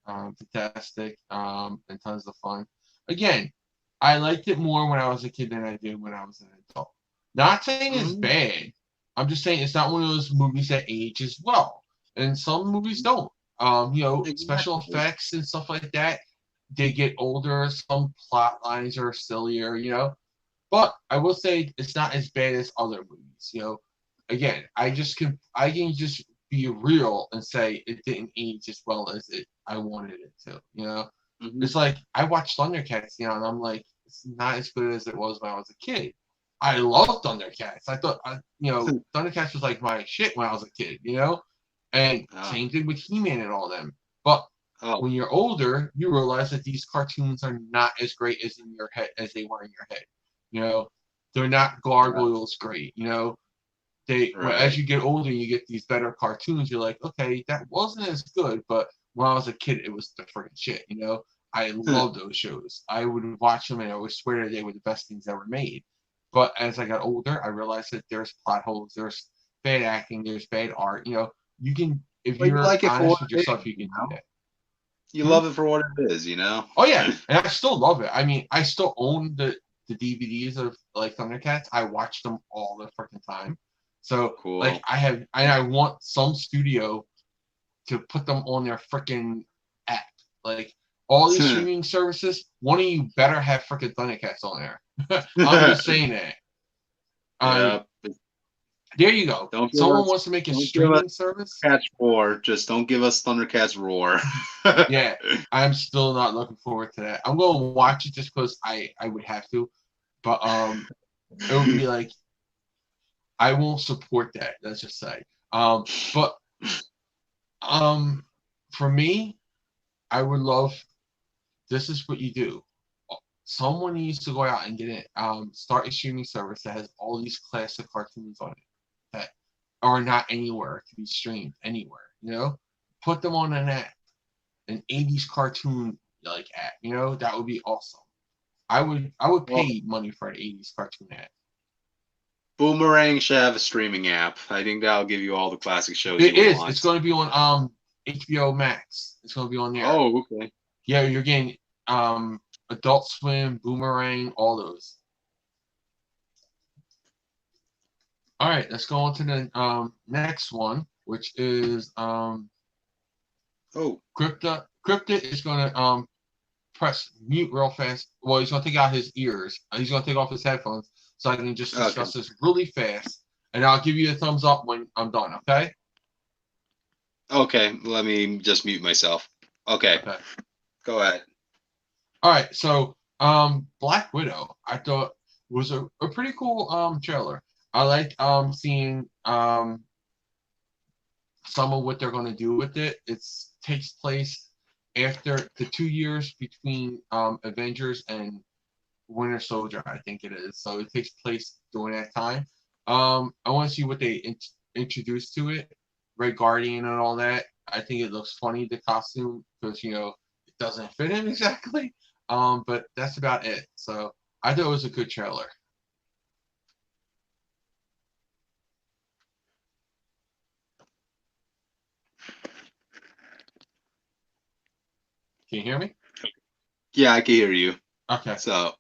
And tons of fun. Again, I liked it more when I was a kid than I did when I was an adult. Not saying it's bad. I'm just saying it's not one of those movies that ages well. And some movies don't. You know, special effects and stuff like that, they get older. Some plot lines are sillier, you know. But I will say it's not as bad as other movies, you know. Again, I can just be real and say it didn't age as well as I wanted it to, you know. It's like I watched Thundercats, you know, and I'm like, it's not as good as it was when I was a kid. I love Thundercats. I thought, you know, Thundercats was like my shit when I was a kid, you know. And same thing with He-Man and all them. But when you're older, you realize that these cartoons are not as great as in your head as they were in your head. You know, they're not gargoyles great. You know, as Right. you get older, you get these better cartoons. You're like, okay, that wasn't as good, but when I was a kid, it was the freaking shit. You know, I love those shows. I would watch them and I would swear that they were the best things ever made. But as I got older, I realized that there's plot holes, there's bad acting, there's bad art. You know, you can, if But you you're like it for honest what with it is, yourself, you you can do know? that. You Hmm? love it for what it is, you know? Oh yeah, and I still love it. I mean, I still own the DVDs of like Thundercats. I watch them all the freaking time. So like Cool. I want some studio to put them on their freaking app. Like all these streaming services, one of you better have freaking Thundercats on there. I'm just saying that. Yeah. There you go. Don't give Someone us wants to make a don't give us streaming service. Thundercats Roar. Just don't give us Thundercats Roar. Yeah, I'm still not looking forward to that. I'm going to watch it just because I would have to, but it would be like I won't support that. Let's just say. But for me, I would love. This is what you do. Someone needs to go out and get it. Start a streaming service that has all these classic cartoons on it that are not anywhere to be streamed anywhere. You know, put them on an app, an '80s cartoon like app. You know, that would be awesome. I would Well, pay money for an '80s cartoon app. Boomerang should have a streaming app. I think that'll give you all the classic shows It you is. It's want. going to be on HBO Max. It's going to be on there. Oh, okay. Yeah, you're getting Adult Swim, Boomerang, all those. All right, let's go on to the next one, which is Oh, Cryptid. Cryptid is going to press mute real fast. Well, he's going to take out his ears. He's going to take off his headphones so I can just okay. discuss this really fast, and I'll give you a thumbs up when I'm done. Okay? Okay, let me just mute myself. Okay, Okay. go ahead. All right. So Black Widow, I thought was a pretty cool trailer. I like seeing some of what they're going to do with it. It takes place after the 2 years between Avengers and Winter Soldier, I think it is. So it takes place during that time. I want to see what they introduce to it, Red Guardian and all that. I think it looks funny, the costume, because it doesn't fit him exactly. But that's about it. So I thought it was a good trailer. Can you hear me? Yeah, I can hear you. Okay. So, All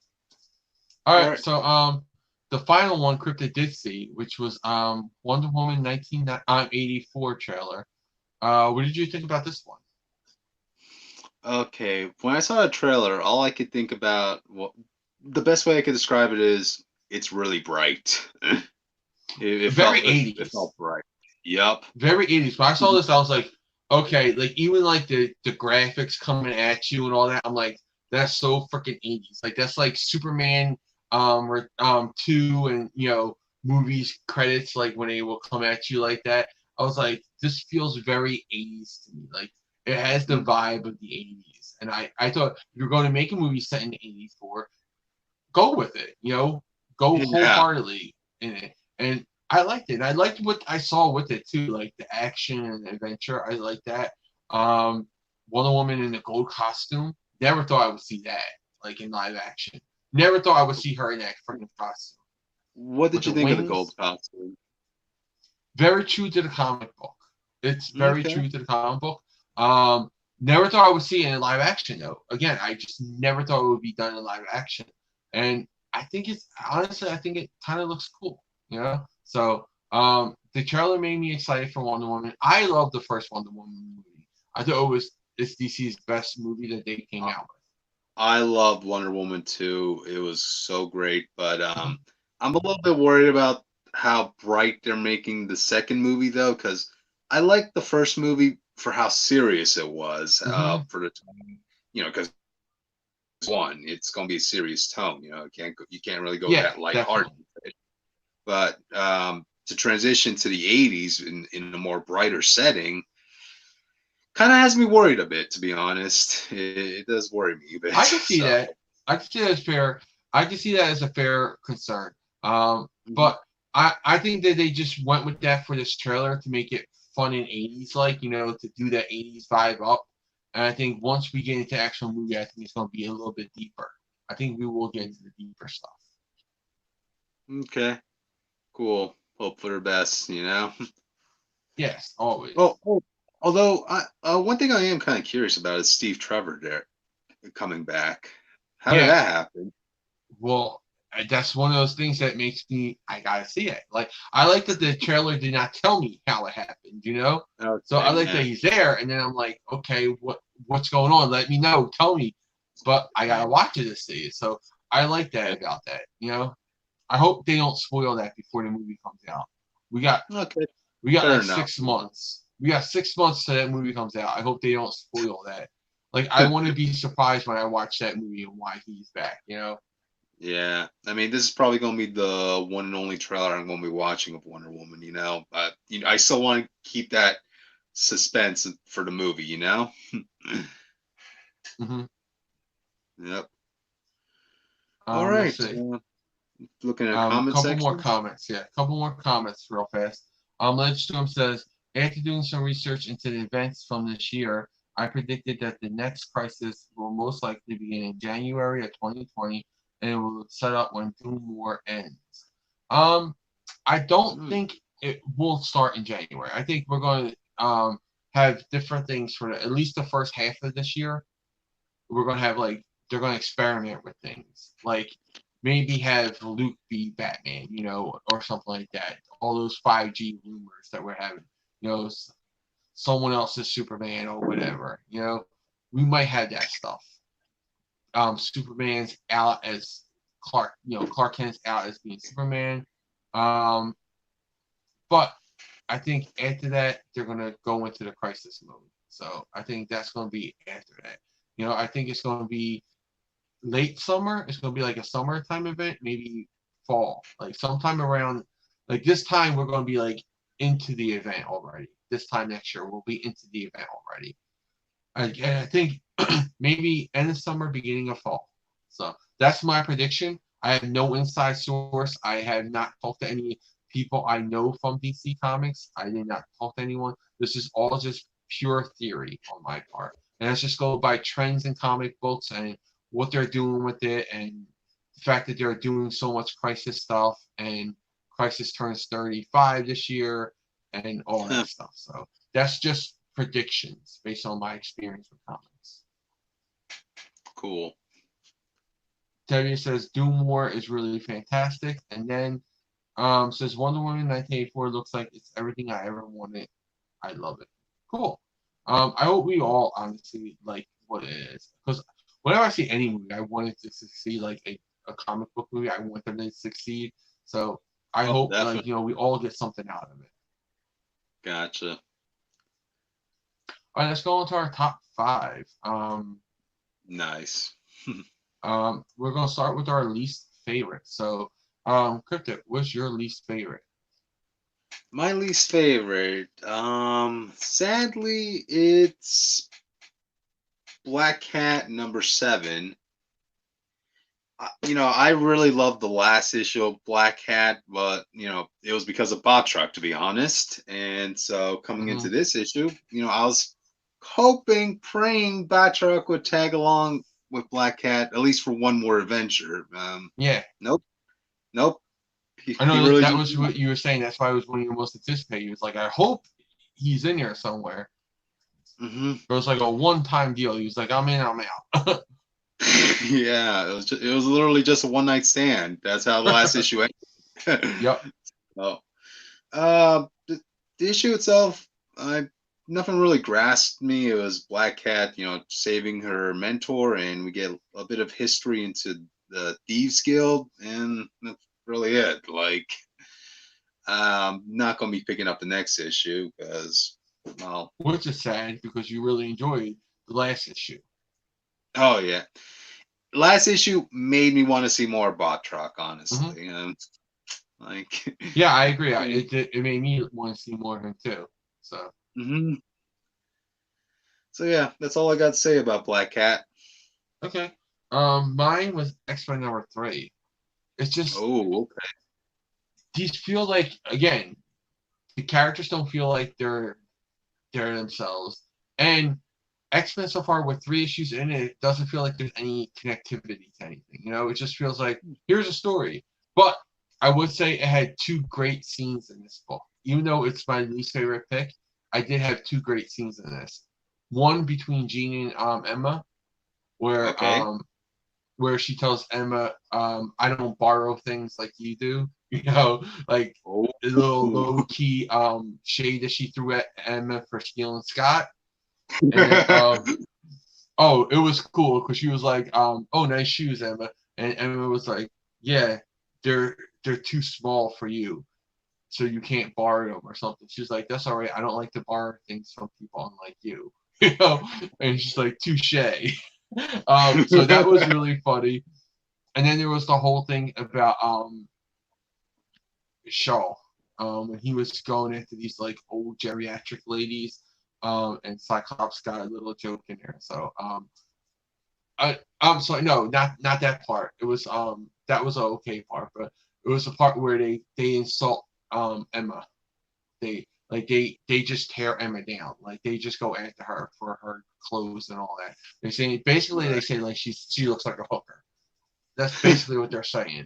all right. right. So the final one Cryptid did see, which was Wonder Woman 1984 trailer. What did you think about this one? Okay, when I saw the trailer, all I could think about, well, the best way I could describe it is it's really bright. It Very felt it 80s. felt bright. Yep. Very 80s. When I saw this, I was like, okay, like even like the graphics coming at you and all that, I'm like, that's so freaking 80s. Like that's like Superman 2 and movies credits like when they will come at you like that. I was like, this feels very 80s to me. Like it has the vibe of the 80s. And I thought if you're going to make a movie set in the 84, go with it, go Yeah. wholeheartedly in it. And I liked it. I liked what I saw with it too, like the action and adventure. I like that. Wonder Woman in the gold costume. Never thought I would see that, like in live action. Never thought I would see her in that freaking costume What with did you the think of the gold wings. costume? Very true to the comic book. It's very Okay. true to the comic book. Never thought I would see it in live action though. Again, I just never thought it would be done in live action. And I think I think it kind of looks cool. So the trailer made me excited for Wonder Woman. I love the first Wonder Woman movie. I thought it's DC's best movie that they came out with. I loved Wonder Woman 2. It was so great, but I'm a little bit worried about how bright they're making the second movie though, because I liked the first movie for how serious it was, Mm-hmm. for the time, because one, it's going to be a serious tone. You can't really go Yeah, that lighthearted. definitely. But to transition to the '80s in a more brighter setting, kind of has me worried a bit, to be honest. It does worry me a bit. I can see So, that. I can see that as fair. I can see that as a fair concern. mhm. But I think that they just went with that for this trailer to make it fun and 80s like, to do that 80s vibe up. And I think once we get into actual movie, I think it's going to be a little bit deeper. I think we will get into the deeper stuff. Okay, cool. Hope for the best, Yes, always. Although one thing I am kind of curious about is Steve Trevor there coming back. How did Yeah. that happen? Well, that's one of those things that makes me, I gotta see it. Like, I like that the trailer did not tell me how it happened, Okay, So I like that he's there, and then I'm like, okay, what's going on? Let me know, tell me. But I gotta watch it to see it. So I like that about that. I hope they don't spoil that before the movie comes out. We got Okay, like fair 6 months. We got 6 months till that movie comes out. I hope they don't spoil that. Like, I want to be surprised when I watch that movie and why he's back. Yeah, I mean, this is probably going to be the one and only trailer I'm going to be watching of Wonder Woman. But I still want to keep that suspense for the movie. Mm-hmm. Yep. All Let's right. see. Looking at A comment couple section. more comments. Yeah, a couple more comments real fast. Legislatum says, after doing some research into the events from this year, I predicted that the next crisis will most likely begin in January of 2020 and it will set up when Doom War ends. I don't think it will start in January. I think we're going to have different things for at least the first half of this year. We're going to have they're going to experiment with things like maybe have Luke be Batman, or something like that. All those 5G rumors that we're having, someone else's Superman or whatever, we might have that stuff. Superman's out as Clark, Clark Kent's out as being Superman. But I think after that, they're going to go into the crisis mode. So I think that's going to be after that. I think it's going to be late summer. It's going to be like a summertime event, maybe fall, like sometime around like this time. We're going to be like into the event already. This time next year, we'll be into the event already. And I think maybe end of summer, beginning of fall. So that's my prediction. I have no inside source. I have not talked to any people I know from DC Comics. I did not talk to anyone. This is all just pure theory on my part. And let's just go by trends in comic books and what they're doing with it, and the fact that they're doing so much Crisis stuff, and Crisis turns 35 this year, and all that stuff. So that's just predictions based on my experience with comics. Cool. Tevye says Doom War is really fantastic, and then says Wonder Woman 1984 looks like it's everything I ever wanted. I love it. Cool. I hope we all honestly like what it is, because whenever I see any movie, I want it to succeed. Like a comic book movie, I want them to succeed. So I hope definitely. we all get something out of it. Gotcha. All right, let's go into our top 5. Nice. We're gonna start with our least favorite. So, Cryptid, what's your least favorite? My least favorite, sadly, it's Black Cat #7. I really loved the last issue of Black Cat, but it was because of Bob Truck, to be honest. And so coming into this issue, I was hoping, praying Bob Truck would tag along with Black Cat at least for one more adventure. Yeah. Nope. I know that was what you were saying. That's why I was one of your most anticipated. He was like, I hope he's in there somewhere. Mm-hmm. It was like a one-time deal. He was like, I'm in, I'm out. Yeah, it was literally just a one night stand. That's how the last issue ended. Yep. So, the issue itself, nothing really grasped me. It was Black Cat, saving her mentor, and we get a bit of history into the Thieves Guild, and that's really it. Like, I'm not gonna be picking up the next issue because, well, which is sad because you really enjoyed the last issue. Oh yeah. Last issue made me want to see more Bot Truck, honestly. Yeah, I agree. It made me want to see more of him too. So. So yeah, that's all I got to say about Black Cat. Okay. Mine was X-Men #3. It's just Oh, okay. these feel like, again, the characters don't feel like they're themselves, and X-Men so far with 3 issues in it, it doesn't feel like there's any connectivity to anything. It just feels like here's a story. But I would say it had 2 great scenes in this book. Even though it's my least favorite pick, I did have 2 great scenes in this. One between Jean and Emma, where Okay. she tells Emma, I don't borrow things like you do. Like Oh. a little low key shade that she threw at Emma for stealing Scott. And oh, it was cool because she was like, oh, nice shoes, Emma. And Emma was like, yeah, they're too small for you, so you can't borrow them or something. She was like, that's all right. I don't like to borrow things from people unlike you. And she's like, touche. So that was really funny. And then there was the whole thing about Shaw, when he was going into these like old geriatric ladies, and Cyclops got a little joke in there. So I'm sorry, no, not that part. It was that was an okay part, but it was the part where they insult Emma. They just tear Emma down. Like they just go after her for her clothes and all that. They say basically they Right. say like she looks like a hooker. That's basically what they're saying.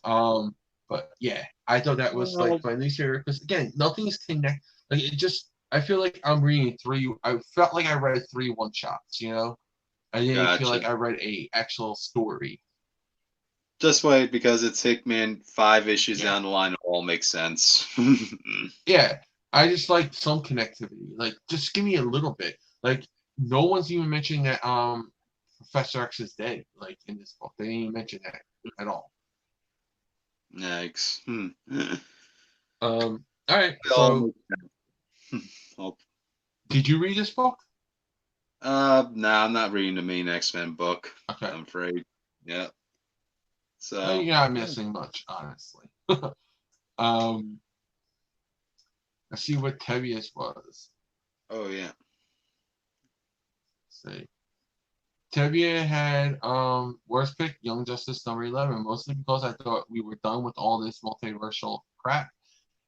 But yeah, I thought that was like Well, my least favorite because again, nothing's connected. Like it just, I feel like I'm reading three. I felt like I read 3 1 shots. I didn't feel gotcha. like I read a actual story. Just wait, because it's Hickman. 5 issues Yeah, down the line, it all makes sense. yeah. I just like some connectivity. Like just give me a little bit. Like no one's even mentioned that Professor X is dead. Like in this book, they didn't even mention that at all. Yikes. All right. It all So makes sense. Oh, did you read this book? no, I'm not reading the main X-Men book, Okay. I'm afraid. Yeah. You're So, not yeah. missing much, honestly. um, let's see what Tevius was. Oh, yeah. Let's see. Tevye had worst pick Young Justice #11, mostly because I thought we were done with all this multiversal crap.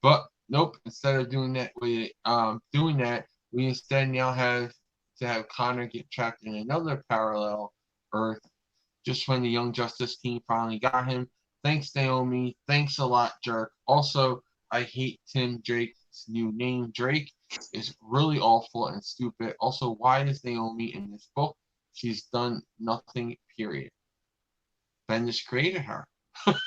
But nope, instead of doing that, we instead now have to have Connor get trapped in another parallel Earth just when the Young Justice team finally got him. Thanks, Naomi. Thanks a lot, jerk. Also, I hate Tim Drake's new name. Drake is really awful and stupid. Also, why is Naomi in this book? She's done nothing, period. Bendis created her.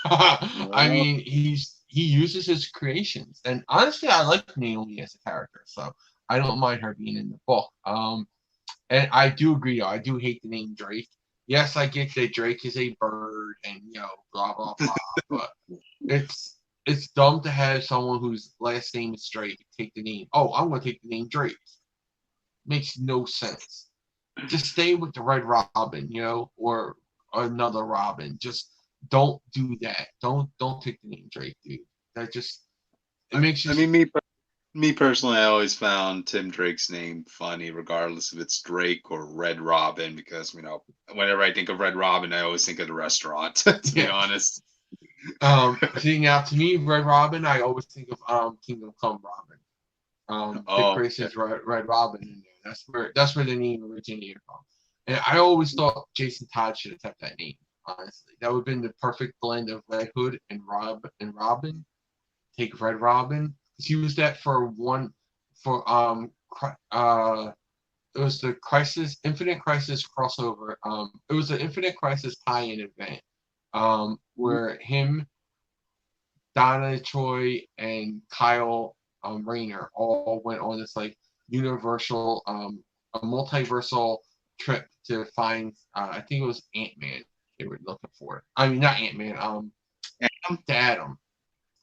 I Well, mean, he uses his creations. And honestly, I like Naomi as a character, so I don't mind her being in the book. And I do agree, though. I do hate the name Drake. Yes, I get that Drake is a bird and blah blah blah, but it's dumb to have someone whose last name is Drake take the name. Oh, I'm gonna take the name Drake. Makes no sense. Just stay with the Red Robin, or another Robin. Just don't do that. Don't take the name Drake, dude. That just it makes you. I mean, me personally, I always found Tim Drake's name funny, regardless if it's Drake or Red Robin, because whenever I think of Red Robin, I always think of the restaurant. To be Yeah. honest. See now to me, Red Robin, I always think of Kingdom Come Robin. Dick Oh, Grayson's Red Robin in there. That's where the name originated from. And I always thought Jason Todd should have kept that name. Honestly, that would have been the perfect blend of Red Hood and Robin. Take Red Robin because he was that for it was the Infinite Crisis crossover. It was the Infinite Crisis tie-in event. Where him, Donna Troy, and Kyle Rayner all went on this like universal, a multiversal trip to find. I think it was Ant-Man they were looking for. I mean, not Ant-Man. The Atom.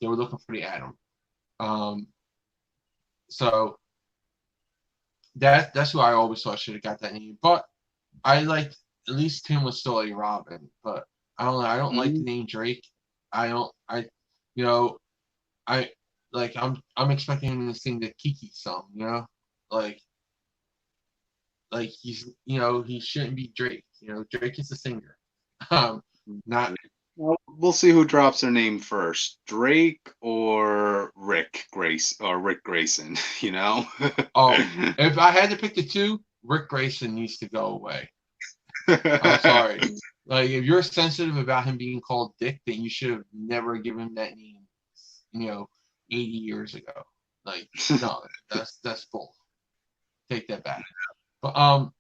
They were looking for the Atom. Um, so that's who I always thought should have got that name. But I liked at least Tim was still a Robin. But I don't know. I don't like the mhm. name Drake. I don't. You know, I like. I'm expecting him to sing the Kiki song. Like like he's he shouldn't be Drake. Drake is a singer. Not Well, we'll see who drops their name first, Drake or Rick Grayson. oh, if I had to pick the two, Rick Grayson needs to go away. I'm sorry. Like if you're sensitive about him being called Dick, then you should have never given him that name. 80 years ago. Like no, that's bull. Take that back. But all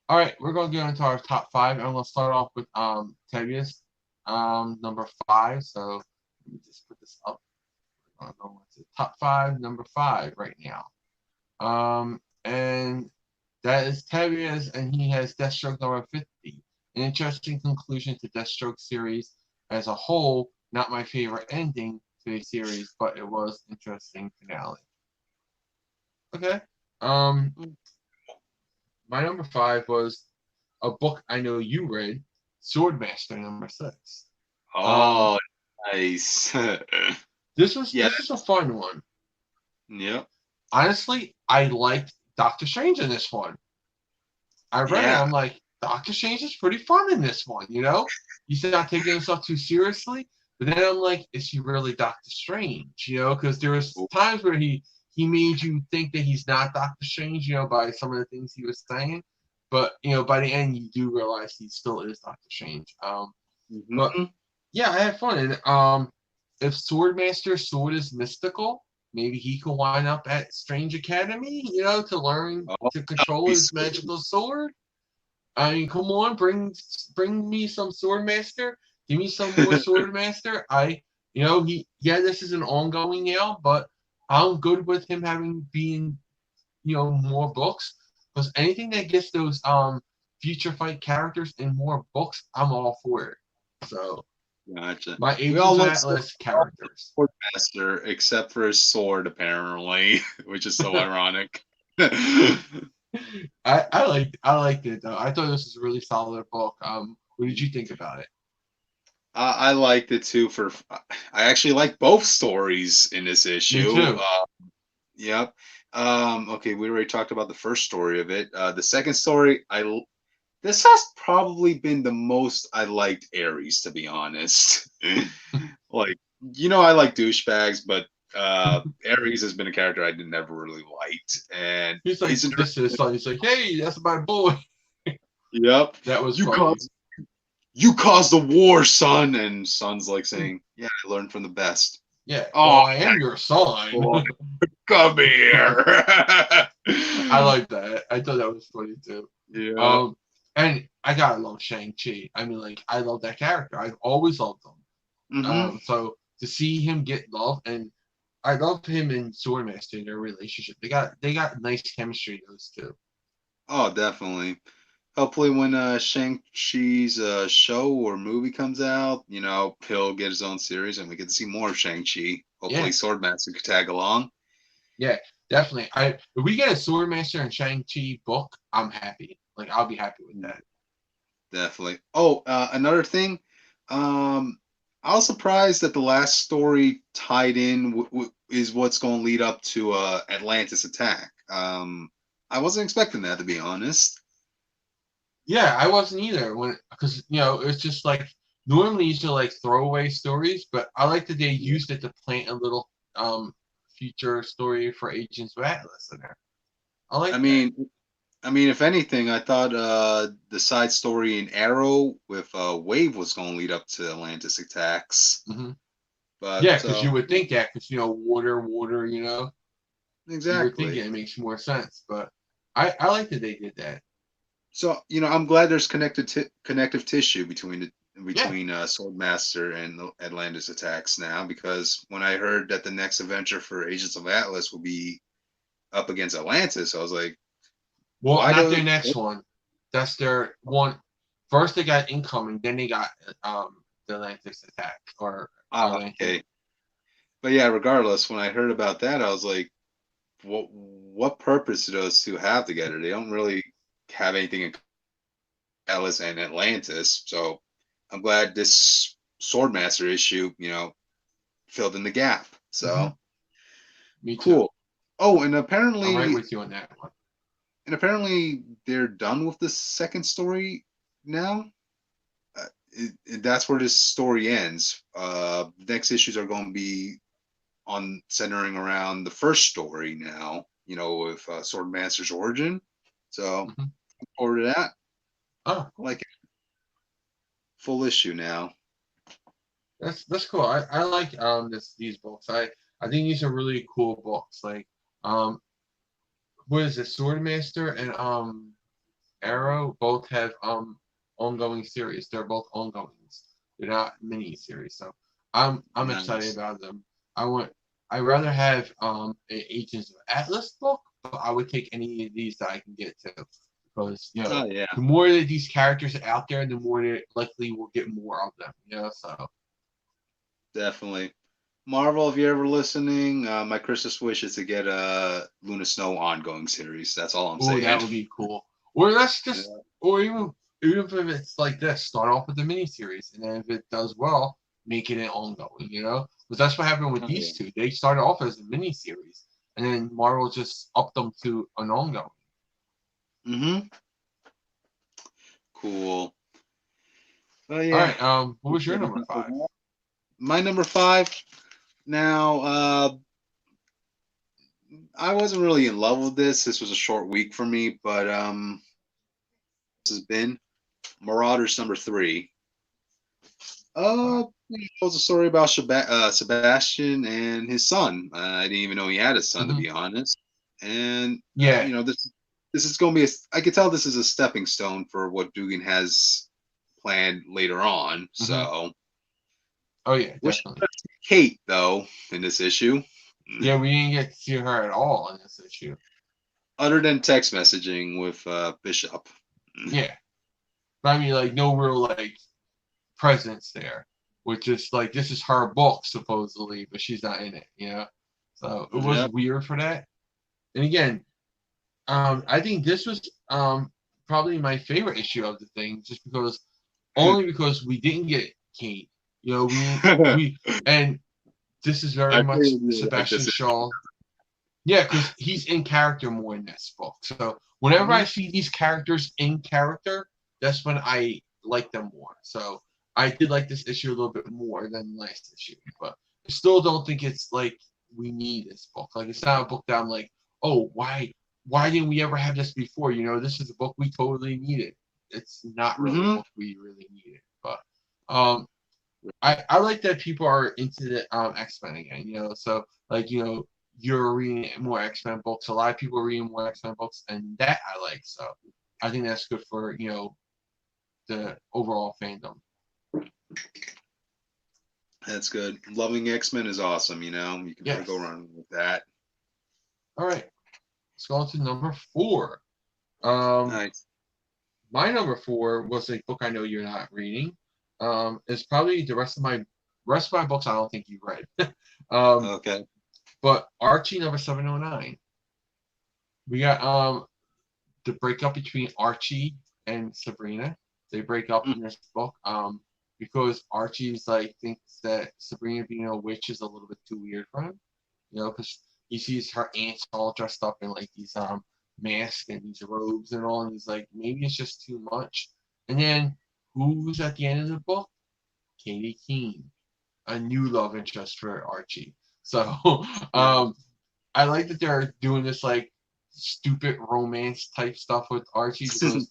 right, we're gonna get into our top five. I'm gonna start off with Tevius, number 5. So let me just put this up. We're gonna go into top 5, number 5 right now. And that is Tevius, and he has Deathstroke number 50. An interesting conclusion to Deathstroke series as a whole. Not my favorite ending to a series, but it was interesting finale. Okay. My number 5 was a book I know you read, Swordmaster number 6. Oh, nice. This was a fun one. Yep. Honestly, I liked Doctor Strange in this one. I read it, I'm like, Doctor Strange is pretty fun in this one, He's not taking himself too seriously. But then I'm like, is he really Doctor Strange? Because there was times where he made you think that he's not Doctor Strange, by some of the things he was saying. But by the end, you do realize he still is Doctor Strange. But yeah, I had fun. And if Swordmaster's sword is mystical, maybe he could wind up at Strange Academy, to learn to control his magical sword. I mean, come on, bring me some Swordmaster. Give me some more Swordmaster. This is an ongoing now, but I'm good with him being more books, because anything that gets those future fight characters in more books, I'm all for it. So gotcha. My Agents of Atlas characters. Swordmaster, except for his sword, apparently, which is so ironic. I liked it though. I thought this was a really solid book. What did you think about it? I liked it too. I actually like both stories in this issue. Me too. Yep. Okay, we already talked about the first story of it. The second story, this has probably been the most I liked Ares, to be honest. Like, I like douchebags, but Ares has been a character I never really liked. And he's like, this is son. He's like, hey, that's my boy. Yep. That was funny. You caused the war, son. And son's like saying, yeah, I learned from the best. Yeah. Oh, I am your son. Come here. I like that. I thought that was funny too. Yeah. And I gotta love Shang-Chi. I mean, like, I love that character. I've always loved him. So to see him get love, and I love him and Swordmaster in their relationship. They got nice chemistry, those two. Oh, definitely. Hopefully, when Shang-Chi's show or movie comes out, he'll get his own series, and we get to see more of Shang-Chi. Hopefully, Swordmaster could tag along. Yeah, definitely. If we get a Swordmaster and Shang-Chi book, I'm happy. Like, I'll be happy with that. Definitely. Oh, another thing. I was surprised that the last story tied in is what's going to lead up to Atlantis attack. I wasn't expecting that, to be honest. Yeah, I wasn't either. Because it's just like normally you should like throwaway stories, but I like that they used it to plant a little future story for Agents of Atlas in there. I mean, if anything, I thought the side story in Arrow with Wave was going to lead up to Atlantis attacks. Mm-hmm. But yeah, because you would think that, because water, exactly. You would think it makes more sense, but I like that they did that. So I'm glad there's connective tissue between Swordmaster and the Atlantis attacks now, because when I heard that the next adventure for Agents of Atlas will be up against Atlantis, I was like, well, not their next one. That's their one. First they got Incoming, then they got the Atlantis attack okay. But yeah, regardless, when I heard about that, I was like, what purpose do those two have together? They don't really have anything in Atlas and Atlantis, so I'm glad this Swordmaster issue, filled in the gap. So Me too. Cool. Oh, and apparently I'm right with you on that one. and apparently they're done with the second story now. That's where this story ends. Next issues are going to be on centering around the first story now. With Swordmaster's origin. So Mm-hmm. look forward to that. Oh, cool. Like full issue now. That's cool. I like these books. I think these are really cool books. Like what is it? Swordmaster and Arrow both have ongoing series. They're both ongoings. They're not mini series. So I'm Nice. excited about them. I'd rather have Agents of Atlas book, but I would take any of these that I can get to. Because Oh yeah, the more that these characters are out there, the more they likely will get more of them. So definitely. Marvel, if you're ever listening, my Christmas wish is to get a Luna Snow ongoing series. That's all I'm saying. that would be cool. Or that's just, Yeah. or even if it's like this, start off with the miniseries, and then if it does well, make it an ongoing. Because that's what happened with these two. They started off as a miniseries, and then Marvel just upped them to an ongoing. Mm-hmm. Cool. Oh All yeah. right. What was your number 5? My number 5. Now, I wasn't really in love with this. This was a short week for me, but this has been Marauders number 3. It was a story about Sebastian and his son. I didn't even know he had a son, to be honest. And Yeah. This is going to be I could tell this is a stepping stone for what Dugan has planned later on. So, oh yeah, definitely. Kate though in this issue. Yeah, we didn't get to see her at all in this issue. Other than text messaging with Bishop. Yeah, but I mean, like no real presence there, which is like this is her book supposedly, but she's not in it. So it was weird for that. And again, I think this was probably my favorite issue of the thing, just because we didn't get Kate. We and this is very much Sebastian Shaw. Yeah, because he's in character more in this book. So whenever I see these characters in character, that's when I like them more. So I did like this issue a little bit more than the last issue, but I still don't think it's like we need this book. Like it's not a book that I'm like, oh, why didn't we ever have this before? This is a book we totally needed. It's not really a book we really needed, but I like that people are into the X-Men again. So you're reading more X-Men books. A lot of people are reading more X-Men books, and that I like. So I think that's good for the overall fandom. That's good. Loving X-Men is awesome. You can never go wrong with that. All right, let's go on to number 4. Nice. My number 4 was a book I know you're not reading. It's probably the rest of my books I don't think you read. Okay. But Archie number 709. We got the breakup between Archie and Sabrina. They break up in this book because Archie's thinks that Sabrina being a witch is a little bit too weird for him. Because he sees her aunts all dressed up in these masks and these robes and all, and he's like, maybe it's just too much. And then who's at the end of the book? Katie Keene, a new love interest for Archie. So I like that they're doing this stupid romance type stuff with Archie because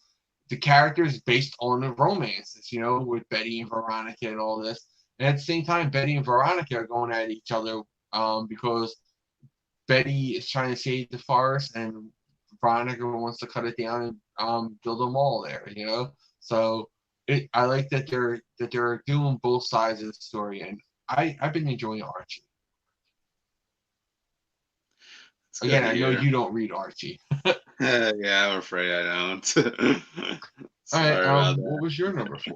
the character is based on the romances, with Betty and Veronica and all this. And at the same time, Betty and Veronica are going at each other because Betty is trying to save the forest and Veronica wants to cut it down and build a mall there, So I like that they're doing both sides of the story, and I've been enjoying Archie. Again, I know you don't read Archie. Yeah, I'm afraid I don't. Sorry about that. What was your number 4?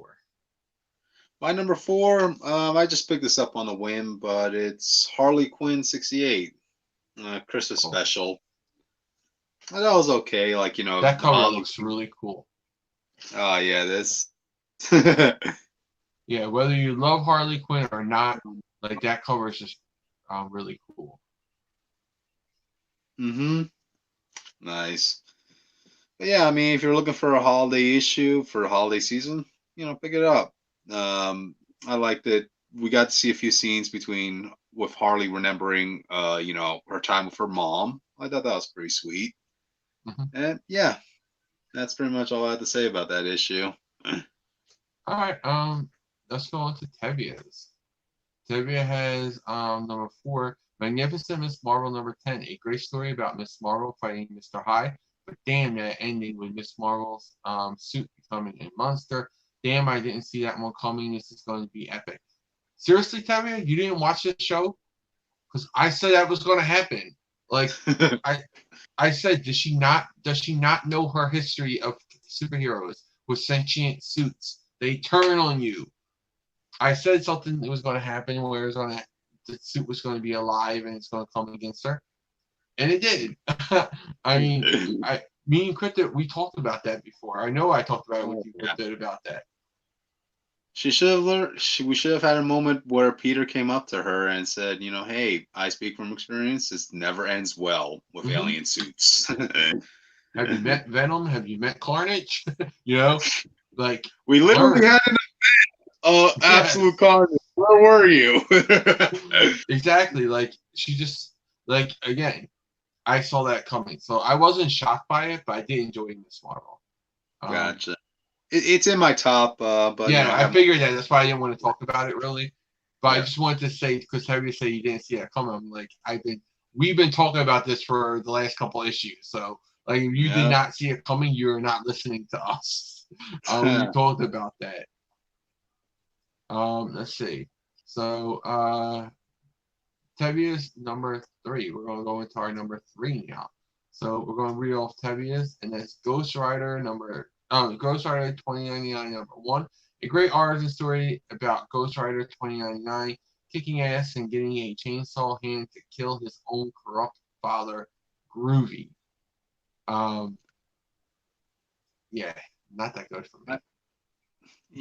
My number 4, I just picked this up on a whim, but it's Harley Quinn 68, Christmas special. That was okay, that cover looks really cool. Oh yeah, this. Yeah, whether you love Harley Quinn or not, that cover is just really cool. Nice. But yeah, I mean, if you're looking for a holiday issue for a holiday season, pick it up. I like that we got to see a few scenes with Harley remembering, her time with her mom. I thought that was pretty sweet. Mhm. And yeah, that's pretty much all I have to say about that issue. All right, let's go on to Tevia's. Tevia has number 4, Magnificent Miss Marvel number 10, a great story about Miss Marvel fighting Mr. Hyde, but damn that ending with Miss Marvel's suit becoming a monster. Damn, I didn't see that one coming. This is going to be epic. Seriously, Tevia, you didn't watch this show? Because I said that was going to happen. Like, I said, does she not know her history of superheroes with sentient suits? They turn on you. I said something that was going to happen where the suit was going to be alive and it's going to come against her, and it did. I mean, me and Cryptid, we talked about that before. I know I talked about it with you, Cryptid, about that. She should have learned. We should have had a moment where Peter came up to her and said, "Hey, I speak from experience. This never ends well with alien suits." Have you met Venom? Have you met Carnage? Like we literally had an absolute carnage. Where were you? Exactly. Like she just again, I saw that coming, so I wasn't shocked by it, but I did enjoy Miss Marvel. Gotcha. It's in my top, but yeah, I figured that. That's why I didn't want to talk about it really. But I just wanted to say, because Harry said you didn't see that coming. I'm like, we've been talking about this for the last couple issues. So like, if you did not see it coming, you're not listening to us. We talked about that. Let's see. So Tevia's number 3. We're going to go into our number 3 now. So we're going to read off Tevia's, and that's Ghost Rider 2099 number 1. A great origin story about Ghost Rider 2099 kicking ass and getting a chainsaw hand to kill his own corrupt father, Groovy. Yeah, not that good for me.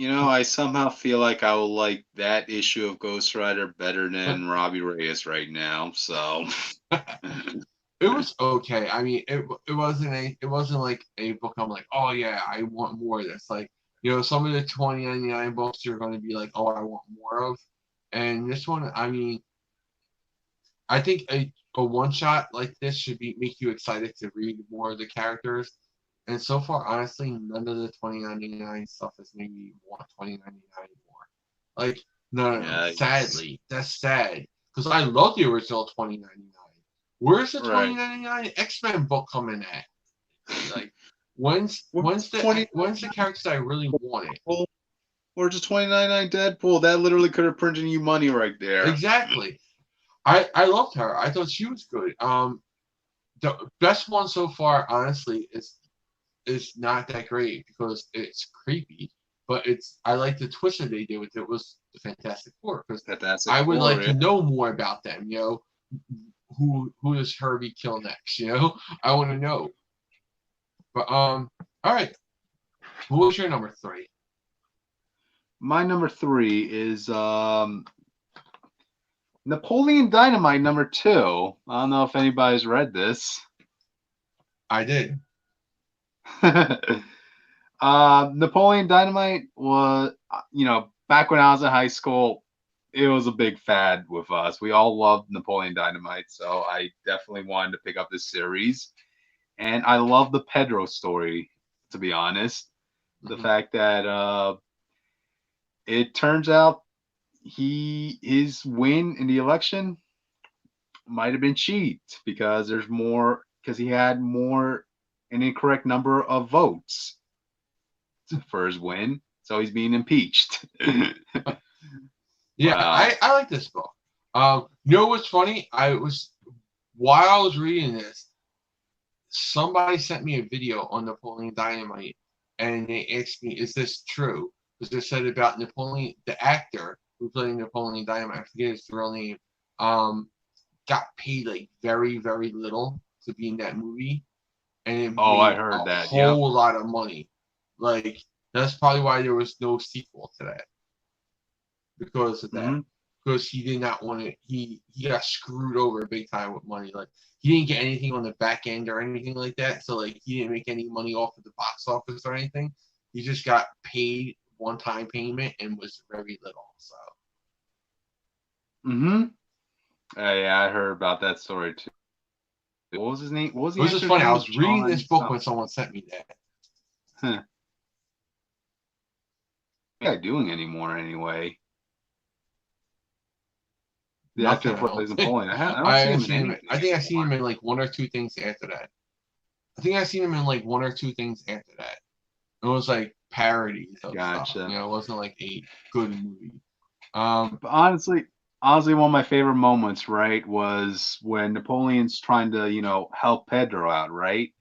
I somehow feel like I will like that issue of Ghost Rider better than Robbie Reyes right now. So it was okay. I mean, it wasn't like a book I'm like, oh yeah, I want more of this. Like, some of the 2099 books you're going to be like, oh, I want more of, and this one, I mean, I think a one shot like this should make you excited to read more of the characters. And so far, honestly, none of the 2099 stuff has made me want 2099 more. Like, no. Sadly, that's sad because I love the original 2099. Where's the 2099 X-Men book coming at? Like, when's the characters I really wanted? Or just 2099 Deadpool? That literally could have printed you money right there. Exactly. I loved her. I thought she was good. The best one so far, honestly, is not that great because it's creepy, but I like the twist that they did with it was the Fantastic Four because I would like to know more about them. Who does Herbie kill next? I want to know. But all right, what was your number 3? My number 3 is Napoleon Dynamite number 2. I don't know if anybody's read this. I did. Napoleon Dynamite was, back when I was in high school, it was a big fad with us. We all loved Napoleon Dynamite, so I definitely wanted to pick up this series. And I love the Pedro story, to be honest. The fact that it turns out his win in the election might have been cheated because he had an incorrect number of votes for his win, so he's being impeached. Yeah, wow. I like this book. What's funny? While I was reading this, somebody sent me a video on Napoleon Dynamite, and they asked me, "Is this true?" Because they said about Napoleon, the actor who played Napoleon Dynamite, I forget his real name, got paid like very, very little to be in that movie, and it made I heard a whole lot of money. Like that's probably why there was no sequel to that because of that. because he did not want to. He got screwed over big time with money. Like he didn't get anything on the back end or anything like that. So like he didn't make any money off of the box office or anything. He just got paid one-time payment and was very little. So. Mm-hmm. Yeah, I heard about that story too. What was his name? What was It the was just actor's funny. I name? was reading John this book something. when someone sent me that. Huh. What guy doing anymore anyway? The actor Nothing. who I don't plays think. Napoleon. I don't I see haven't him in seen him. anything I think I've seen him anymore. in like one or two things after that. I think I've seen him in like one or two things after that. It was like parodies of stuff. Gotcha. It wasn't like a good movie. But honestly, one of my favorite moments, right, was when Napoleon's trying to, help Pedro out, right?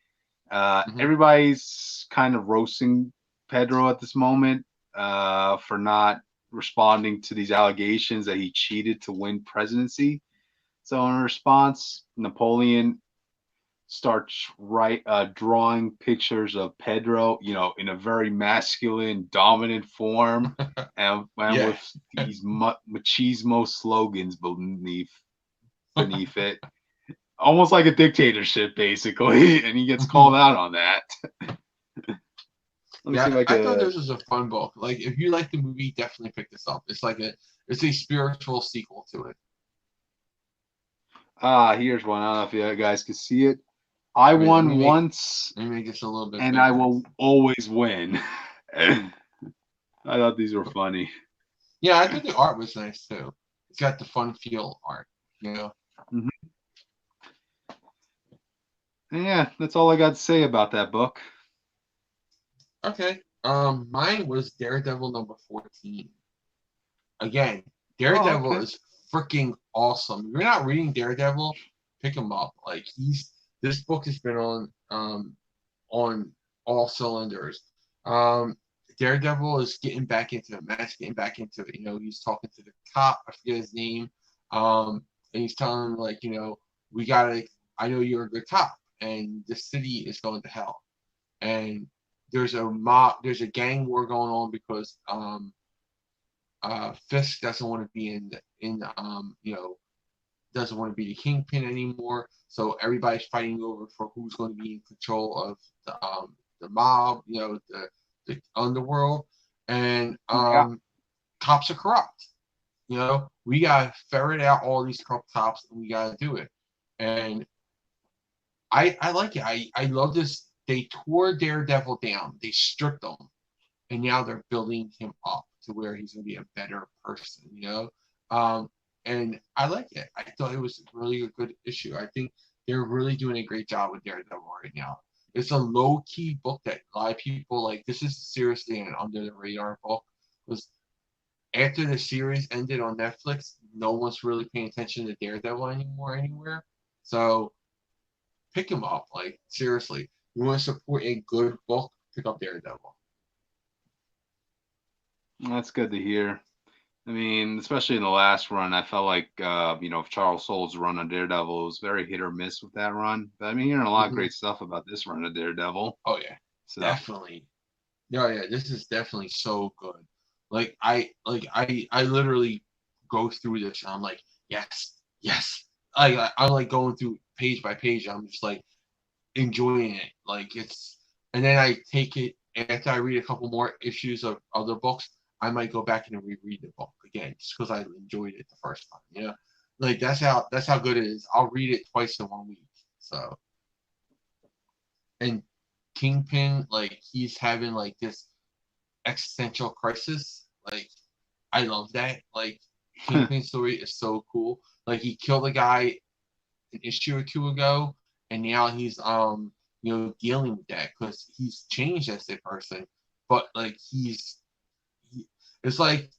Mhm. Everybody's kind of roasting Pedro at this moment for not responding to these allegations that he cheated to win presidency. So in response, Napoleon starts drawing pictures of Pedro, in a very masculine, dominant form, and Yeah. with these machismo slogans beneath it, almost like a dictatorship, basically. And he gets called out on that. Let me see Yeah, if I I thought could. this was a fun book. Like, if you like the movie, definitely pick this up. It's a spiritual sequel to it. Here's one. I don't know if you guys can see it. I Wait, won once, let me make this a little bit and I bigger. will always win. I thought these were funny. Yeah, I thought the art was nice too. It's got the fun feel art. Mhm. Yeah, that's all I got to say about that book. Okay. Mine was Daredevil number 14. Again, Oh, Daredevil okay. is freaking awesome. If you're not reading Daredevil, pick him up. Like this book has been on all cylinders. Um, Daredevil is getting back into it. Matt's getting back into it. He's talking to the cop. I forget his name. And he's telling him like, we gotta. I know you're a good cop, and the city is going to hell. And there's a gang war going on because Fisk doesn't want to be doesn't want to be the kingpin anymore. So everybody's fighting over for who's going to be in control of the mob, the underworld, and Yeah. cops are corrupt. We gotta ferret out all these corrupt cops, and we gotta do it. And I like it. I love this. They tore Daredevil down. They stripped him, and now they're building him up to where he's going to be a better person. Um, and I like it. I thought it was really a good issue. I think they're really doing a great job with Daredevil right now. It's a low key book that a lot of people like. This is seriously an under the radar book because after the series ended on Netflix, no one's really paying attention to Daredevil anymore anywhere. So pick him up. Like seriously, you want to support a good book, pick up Daredevil. That's good to hear. I mean, especially in the last run, I felt like Charles Soule's run on Daredevil was very hit or miss with that run. But I've been hearing a lot of Mm-hmm. great stuff about this run of Daredevil. Oh yeah, So definitely. Yeah, yeah. This is definitely so good. I literally go through this and I'm like, yes, yes. I'm like going through page by page. I'm just like enjoying it. And then I take it after I read a couple more issues of other books. I might go back and reread the book again just because I enjoyed it the first time. Like that's how good it is. I'll read it twice in 1 week. So and Kingpin, like he's having like this existential crisis. Like I love that. Like Kingpin story is so cool. Like he killed a guy an issue or two ago, and now he's dealing with that because he's changed as a person. But like it's like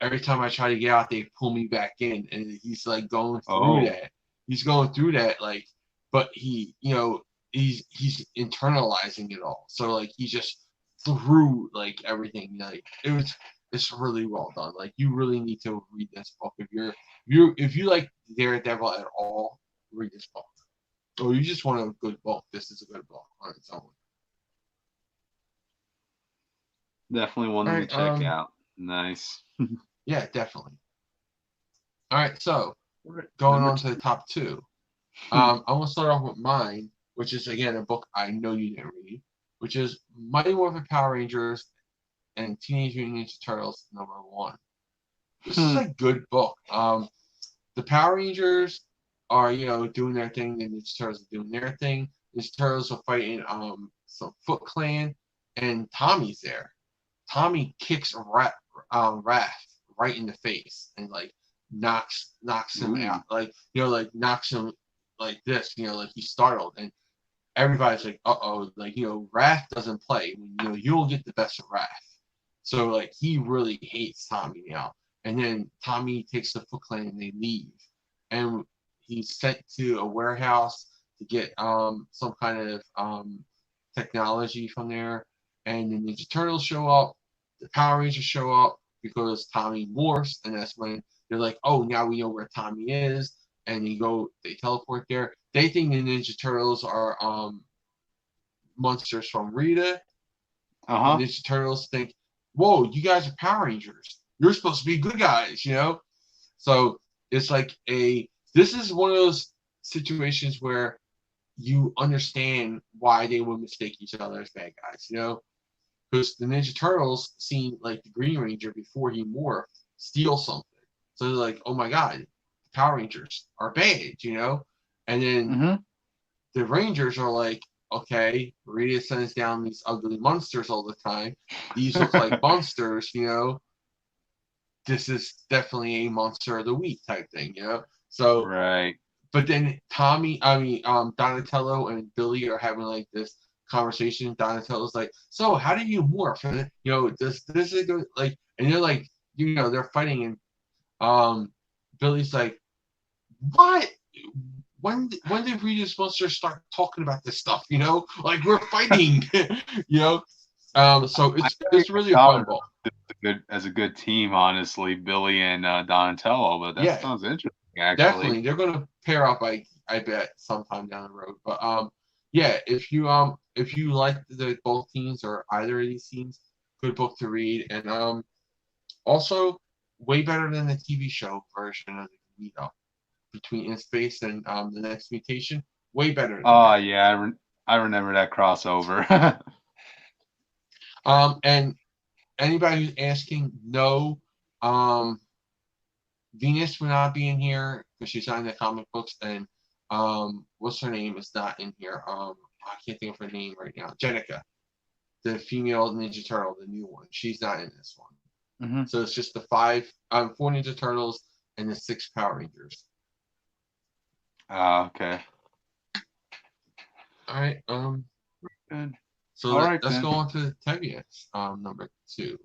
every time I try to get out, they pull me back in, and he's like going through oh, that. He's going through that like, but he's internalizing it all. So like he just through like everything. Like it's really well done. Like you really need to read this book if you like Daredevil at all. Read this book. Or you just want a good book. This is a good book on its own. definitely one All to right. check out. Nice. Yeah, definitely. All right, so Right, going number on to the two. top two. Hmm. I want to start off with mine, which is again a book I know you didn't read, which is Mighty Morphin Power Rangers and Teenage Mutant Ninja Turtles #1. This is Hmm. a good book. The Power Rangers are doing their thing, the Ninja Turtles are doing their thing. Ninja Turtles are fighting some Foot Clan, and Tommy's there. Tommy kicks Wrath right in the face and like knocks him Ooh. out, like knocks him like this, like he's startled, and everybody's like, uh-oh, like Wrath doesn't play. You'll get the best of Wrath. So like he really hates Tommy now. And then Tommy takes the Foot Clan and they leave. And he's sent to a warehouse to get some kind of technology from there. And the Ninja Turtles show up, the Power Rangers show up because Tommy morphs, and that's when they're like, oh, now we know where Tommy is. And they teleport there. They think the Ninja Turtles are monsters from Rita. The Uh-huh. Ninja Turtles think, whoa, you guys are Power Rangers. You're supposed to be good guys. So it's like this is one of those situations where you understand why they would mistake each other as bad guys. Because the Ninja Turtles seen like the Green Ranger before he morphed steal something. So they're like, oh my god, the Power Rangers are bad. And then Mm-hmm. the Rangers are like, okay, Rita sends down these ugly monsters all the time. These look like monsters. This is definitely a monster of the week type thing. So, Right. but then Donatello and Billy are having like this conversation. Donatello's like, so how do you morph? And this is good, like, and they're like, they're fighting, and Billy's like, what? When did Rita supposed to start talking about this stuff? Like we're fighting. you know. So I it's really a thought fun book. as a good team, honestly, Billy and Donatello, but that Yeah, sounds interesting, actually. definitely. They're gonna pair up. I bet sometime down the road. But yeah. If you like the both teams or either of these teams, good book to read, and also way better than the TV show version of the between In Space and the Next Mutation. Way better than Oh that. yeah, I remember that crossover. And anybody who's asking, no, um, Venus will not be in here because she's not in the comic books, and what's her name is not in here. I can't think of her name right now. Jenica, the female Ninja Turtle, the new one. She's not in this one. Hmm. So it's just the four Ninja Turtles and the 6 Power Rangers. Okay. All right. Good. So All right let's then. go on to Tevius, number 2.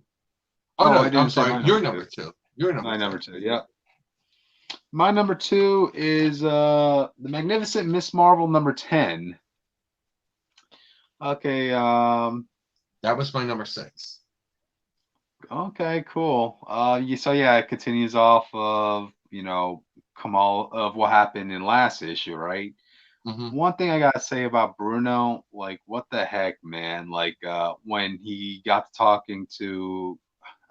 Oh Oh, I no, I'm didn't say sorry. my You're number number two. 2. You're number My 2. number two. Yeah. My number two is the Magnificent Miss Marvel #10. Okay. That was my number 6. Okay. Cool. So yeah, it continues off of Kamal of what happened in last issue, right? Mm-hmm. One thing I gotta say about Bruno, like, what the heck, man? Like, when he got to talking to,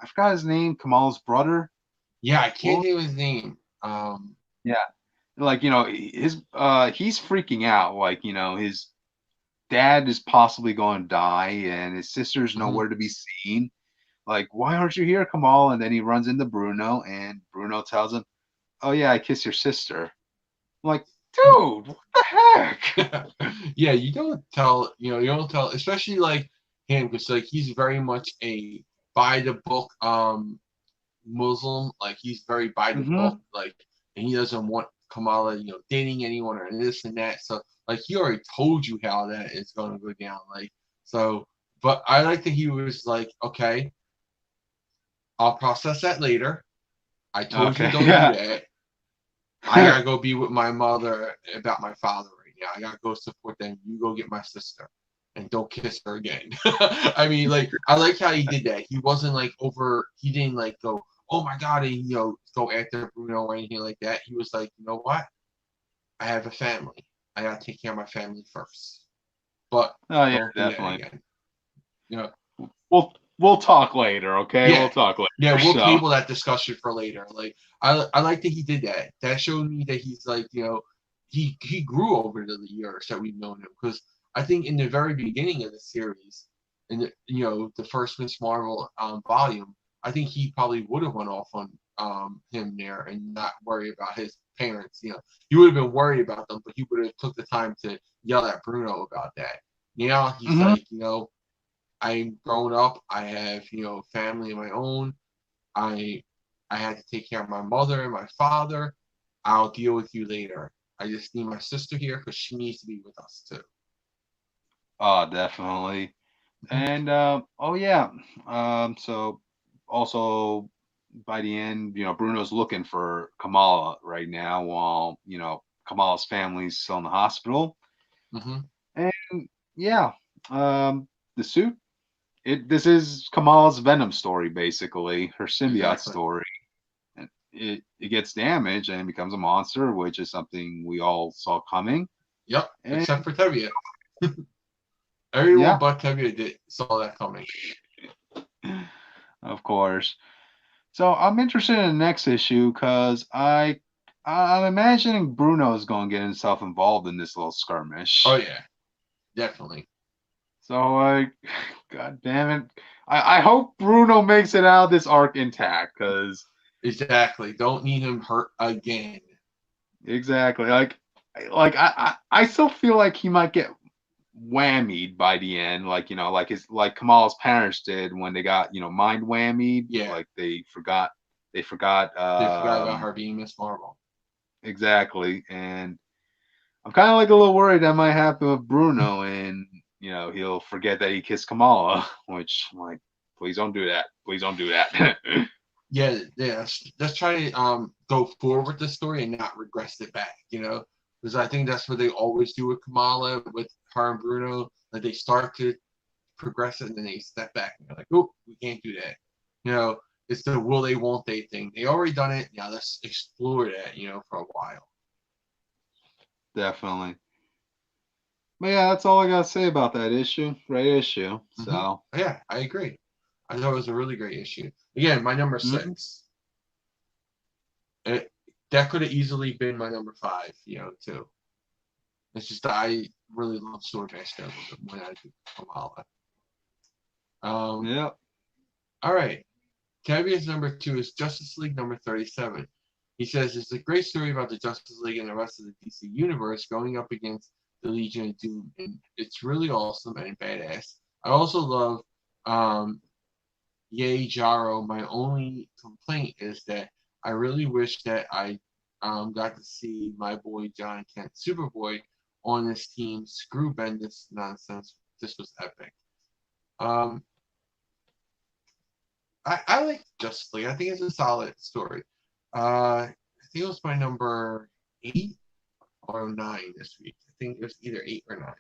I forgot his name, Kamal's brother. Yeah, I can't Well, think of his name. yeah, like he's freaking out. Like, his dad is possibly going to die, and his sister's Mhm. nowhere to be seen. Like, why aren't you here, Kamal? And then he runs into Bruno, and Bruno tells him, "Oh yeah, I kissed your sister." I'm like, dude, what the heck? Yeah, you don't tell, especially like him, because like he's very much a by the book Muslim. Like he's very by the book, Hmm. like, and he doesn't want Kamala, dating anyone or this and that. So like he already told you how that is going to go down. Like so, but I like that he was like, okay, I'll process that later. I told you Okay, don't do yeah. that. I gotta go be with my mother about my father right now. I gotta go support them. You go get my sister, and don't kiss her again. I mean, like, I like how he did that. He wasn't like over. He didn't like go, oh my god, and go after Bruno or anything like that. He was like, you know what? I have a family. I gotta take care of my family first. But Oh yeah, don't do that definitely. again. You know. Well, we'll talk later, okay? Yeah. We'll talk later. Yeah, we'll So, table that discussion for later. Like I like that he did that. That showed me that he's like, he grew over the years that we've known him. Because I think in the very beginning of the series, in the first Miss Marvel volume, I think he probably would have went off on him there and not worry about his parents. He would have been worried about them, but he would have took the time to yell at Bruno about that. Now he's mhm. like, I'm grown up. I have, family of my own. I I had to take care of my mother and my father. I'll deal with you later. I just need my sister here because she needs to be with us too. Oh, definitely. Mhm. And oh yeah. So also by the end, Bruno's looking for Kamala right now while, Kamala's family's still in the hospital. Mhm. And yeah, the suit. This is Kamala's Venom story, basically, her symbiote Exactly. story. And it gets damaged and becomes a monster, which is something we all saw coming. Yep. And Except for Tevye. Everyone yeah, but Tevye saw that coming. of course. So I'm interested in the next issue because I'm imagining Bruno is going to get himself involved in this little Oh skirmish. yeah, definitely. So God damn it, I hope Bruno makes it out of this arc intact because Exactly. Don't need him hurt again. exactly I still feel like he might get whammied by the end, like Kamal's parents did when they got mind whammied, Yeah. like they forgot They forgot about her being Miss Marvel. exactly. And I'm kind of like a little worried that might happen with Bruno, and he'll forget that he kissed Kamala, which I'm like, please don't do that. Please don't do that. Yeah, yeah. Let's try to go forward with the story and not regress it back. Because I think that's what they always do with Kamala, with her and Bruno. Like they start to progress it and then they step back and they're like, "Oh, we can't do that." It's the will they, won't they thing. They already done it. Yeah, let's explore that. For a while. Definitely. But yeah, that's all I gotta say about that issue. Great issue. Hmm. So, Yeah, I agree. I thought it was a really great issue. Again, my number mhm. 6. It, that could have easily been my number 5. Too. It's just that I really love Swordmaster when I do Kamala. Um, Yep. all right. Tavia's number 2 is Justice League number 37. He says it's a great story about the Justice League and the rest of the DC universe going up against the Legion of Doom, and it's really awesome and badass. I also love Yay Jaro. My only complaint is that I really wish that I got to see my boy John Kent, Superboy, on this team. Screw Bendis nonsense. This was epic. Um, I like Justice League. I think it's a solid story. I think it was my number 8 or 9 this week. I think it was either 8 or 9.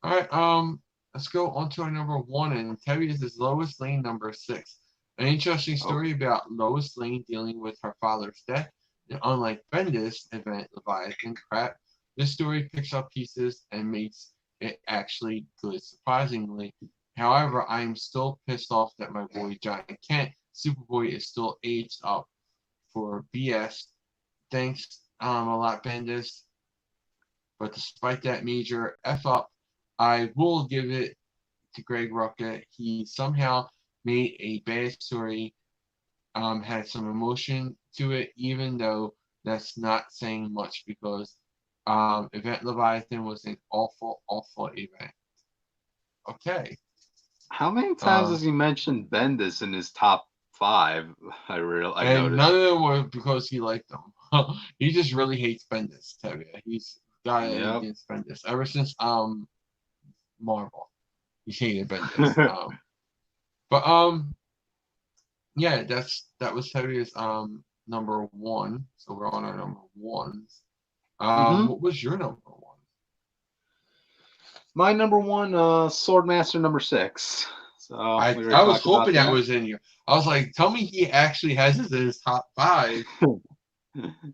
All right, let's go on to our number 1, and Tevye is his Lois Lane number 6. An interesting Oh, story about Lois Lane dealing with her father's death. And unlike Bendis' event Leviathan crap, this story picks up pieces and makes it actually good, surprisingly. However, I am still pissed off that my boy John Kent, Superboy, is still aged up for BS. Thanks a lot, Bendis. But despite that major F up, I will give it to Greg Rucka. He somehow made a bad story, had some emotion to it, even though that's not saying much because Event Leviathan was an awful, awful event. Okay. how many times Um, has he mentioned Bendis in his top five? I and noticed. none of them were because he liked them. He just really hates Bendis, Tevye. He's got it Yep. against Bendis ever since Marvel. He hated Bendis. But yeah, that was Tevye's number 1. So we're on our number 1s. hmm What was your number 1? My number one, Swordmaster number 6. So I we already I was talked hoping about that that. was in here. I was like, tell me he actually has this in his top 5.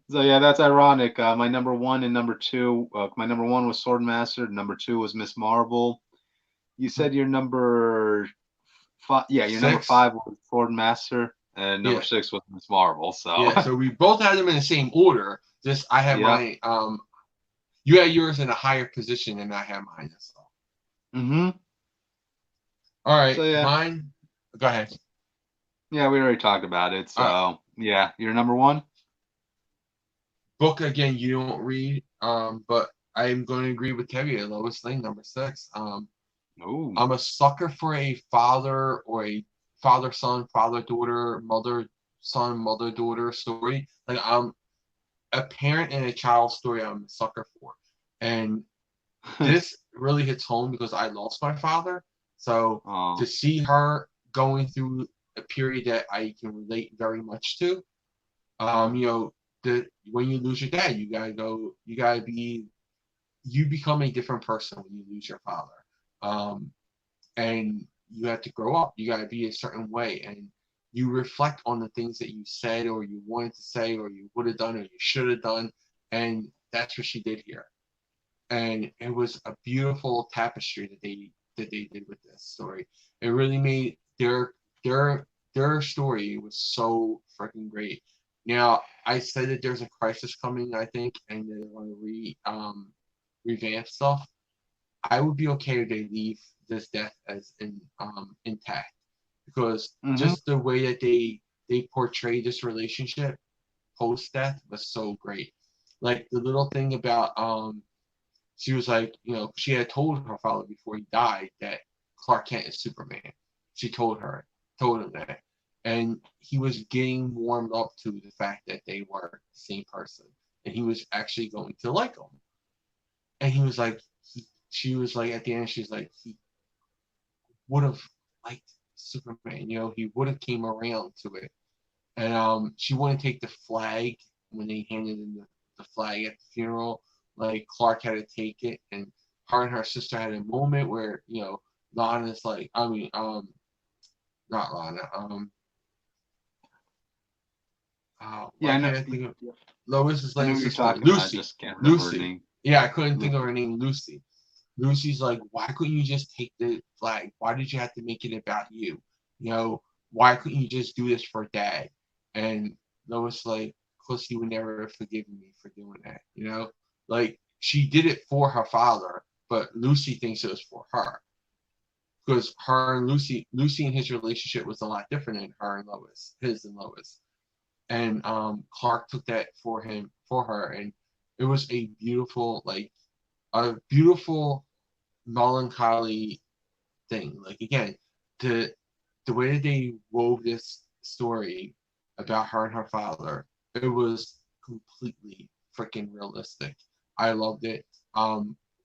So yeah, that's ironic. My number one and number two. My number one was Swordmaster. Number two was Miss Marvel. You said your number five. Yeah, your number 6. 5 was Sword Master, and number Yeah. 6 was Miss Marvel. So Yeah, so we both had them in the same order. Just I had yeah. my you had yours in a higher position and I had mine. So. Mm-hmm. All right, So yeah, mine. Go ahead. yeah, we already talked about it. All right, So yeah, your number 1. book again. You don't read, but I'm going to agree with Kevin. Lois Lane, number 6. Oh. I'm a sucker for a father or a father son, father daughter, mother son, mother daughter story. Like a parent and a child story. I'm a sucker for, and this really hits home because I lost my father. So Oh. to see her going through a period that I can relate very much to, you know, when you lose your dad, you become a different person when you lose your father. Um, and you have to grow up. You got to be a certain way, and you reflect on the things that you said or you wanted to say or you would have done or you should have done, and that's what she did here. And it was a beautiful tapestry that they did with this story. It really made their their story was so freaking great. Now I said that there's a crisis coming, I think, and they're going to revamp stuff. I would be okay if they leave this death as intact because Mm-hmm. just the way that they portray this relationship post death was so great. Like the little thing about she was like, she had told her father before he died that Clark Kent is Superman. She told him that. And he was getting warmed up to the fact that they were the same person. And he was actually going to like him. And he was like, she was like, at the end, she's like, he would have liked Superman. He would have came around to it. And she wouldn't take the flag when they handed in the flag at the funeral. Like Clark had to take it, and her and her sister had a moment where Lana's like, I mean, not Lana, Yeah, why I know. can't I think of Lois's I know like what you're sister, talking about. I Lucy, just can't remember her Lucy. name. Yeah, I couldn't think of Lucy. her name, Lucy. Lucy's like, why couldn't you just take the flag? Why did you have to make it about you? Why couldn't you just do this for Dad? And Lois like, because he would never forgive me for doing that. Like she did it for her father, but Lucy thinks it was for her because her and Lucy and his relationship was a lot different than her and Lois, his and Lois. And Clark took that for her, and it was a beautiful melancholy thing. Like again, the way that they wove this story about her and her father, it was completely freaking realistic. I loved it.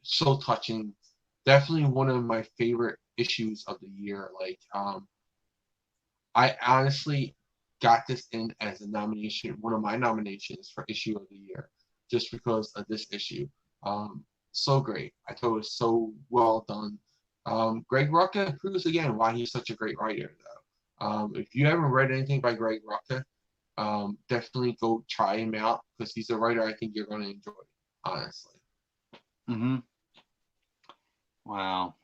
So touching. Definitely one of my favorite issues of the year. Like, I honestly got this in as a nomination, one of my nominations for issue of the year, just because of this issue. So great. I thought it was so well done. Greg Rucka proves again why he's such a great writer, though. If you haven't read anything by Greg Rucka, definitely go try him out because he's a writer I think you're going to enjoy, honestly. Mm-hmm. Wow.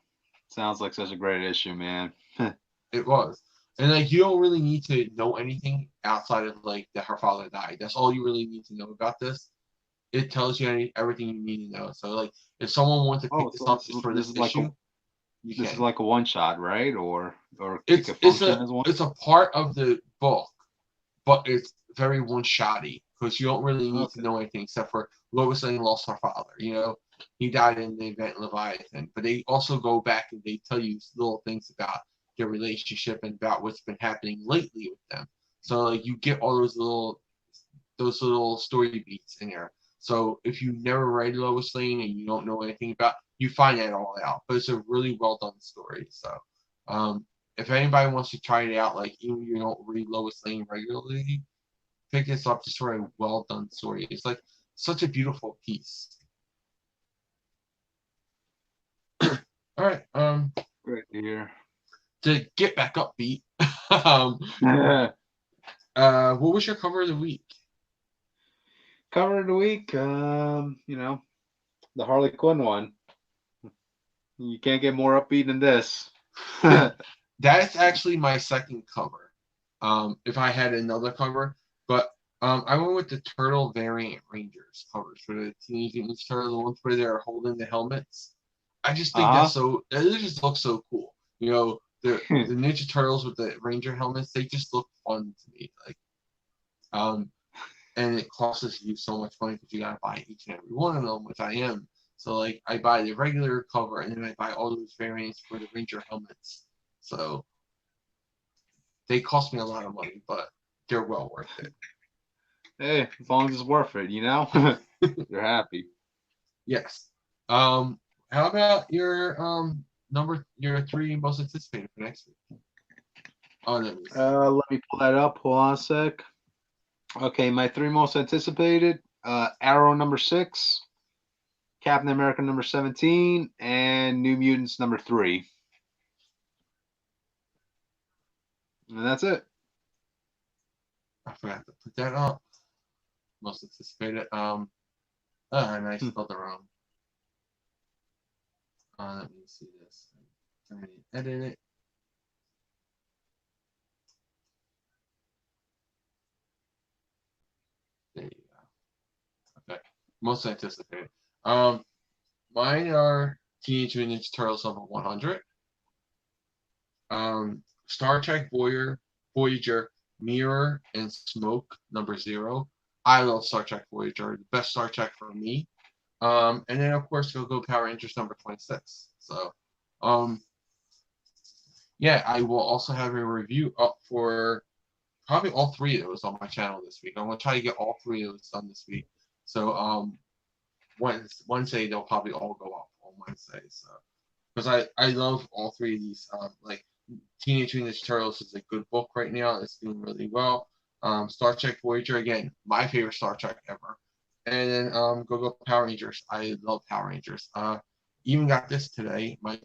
Sounds like such a great issue, man. It was. And like you don't really need to know anything outside of like that her father died. That's all you really need to know about this. It tells you everything you need to know. So like if someone wants to pick Oh, this so up this just is for this this is like a issue, you this is can. like a one shot, right? Or it It's could it's function a as one. it's a part of the book, but it's very one shotty because you don't really need to Okay. know anything except for Lois Lane lost her father. He died in the event Leviathan. But they also go back and they tell you little things about their relationship and about what's been happening lately with them. So like you get all those little story beats in there. So if you never read Lois Lane and you don't know anything about, you find that all out. But it's a really well done story. So if anybody wants to try it out, like even if you don't read Lois Lane regularly, pick this up just for a well done story. It's like such a beautiful piece. All right. Great to hear. To get back up beat. What was your cover of the week? Cover of the week, the Harley Quinn one. You can't get more upbeat than this. That's actually my second cover. If I had another cover, but I went with the Turtle variant Rangers covers for the Teenage Mutant Ninja Turtles, the ones where they're holding the helmets. I just think Uh-huh. it just looks so cool. You know, the Ninja Turtles with the Ranger helmets, they just look fun to me. Like, and it costs you so much money because you gotta buy each and every one of them, which I am. So like, I buy the regular cover and then I buy all those variants for the Ranger helmets. So they cost me a lot of money, but they're well worth it. Hey, as long as it's worth it, you know? You're happy. Yes. How about your three most anticipated for next week? Oh, let me see. Let me pull that up. Hold on a sec. Okay, my three most anticipated: Arrow number 6, Captain America number 17, and New Mutants number 3. And that's it. I forgot to put that up. Most anticipated. And I spelled it wrong. Let me see this. I'm trying to edit it. There you go. Okay. Most anticipated. Mine are Teenage Mutant Ninja Turtles number 100. Star Trek Voyager, Mirror and Smoke number 0. I love Star Trek Voyager, the best Star Trek for me. And then of course go Power Rangers number 26. So, yeah, I will also have a review up for probably all three of those on my channel this week. I'm gonna try to get all three of those done this week. So, Wednesday they'll probably all go up on Wednesday. So, because I love all three of these. Like Teenage Mutant Ninja Turtles is a good book right now. It's doing really well. Star Trek Voyager, again, my favorite Star Trek ever. And then go Power Rangers. I love Power Rangers. Even got this today. My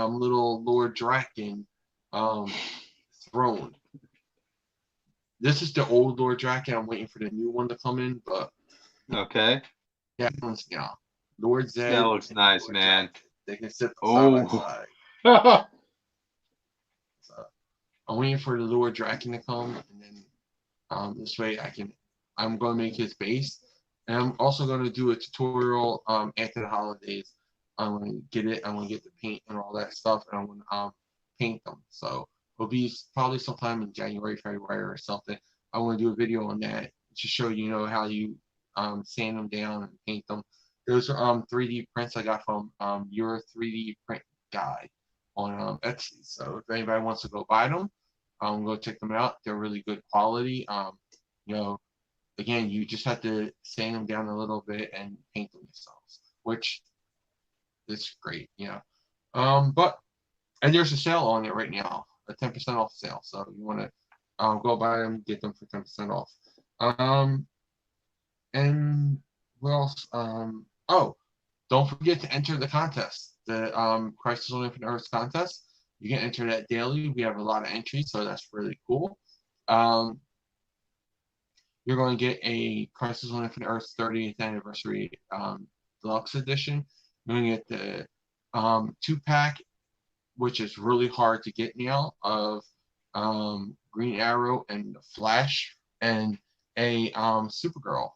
little Lord Draken throne. This is the old Lord Draken. I'm waiting for the new one to come in, but Okay. yeah, Lord Zed. That looks nice, Lord man. Draken. They can sit side by side. So I'm waiting for the Lord Draken to come, and then this way I'm going to make his base, and I'm also going to do a tutorial after the holidays. I'm going to get it. I'm going to get the paint and all that stuff, and I'm going to paint them. So it'll be probably sometime in January, February, or something. I want to do a video on that to show how you sand them down and paint them. Those are 3D prints I got from your 3D print guy on Etsy. So if anybody wants to go buy them, go check them out. They're really good quality. Again, you just have to sand them down a little bit and paint them yourselves, which is great. But and there's a sale on it right now, a 10% off sale. So you want to go buy them, get them for 10% off. And what else? Oh, don't forget to enter the contest, the Crisis on Infinite Earths contest. You can enter that daily. We have a lot of entries, so that's really cool. You're going to get a Crisis on Infinite Earths 30th anniversary deluxe edition. You're going to get the 2-pack, which is really hard to get now, of Green Arrow and the Flash, and a Supergirl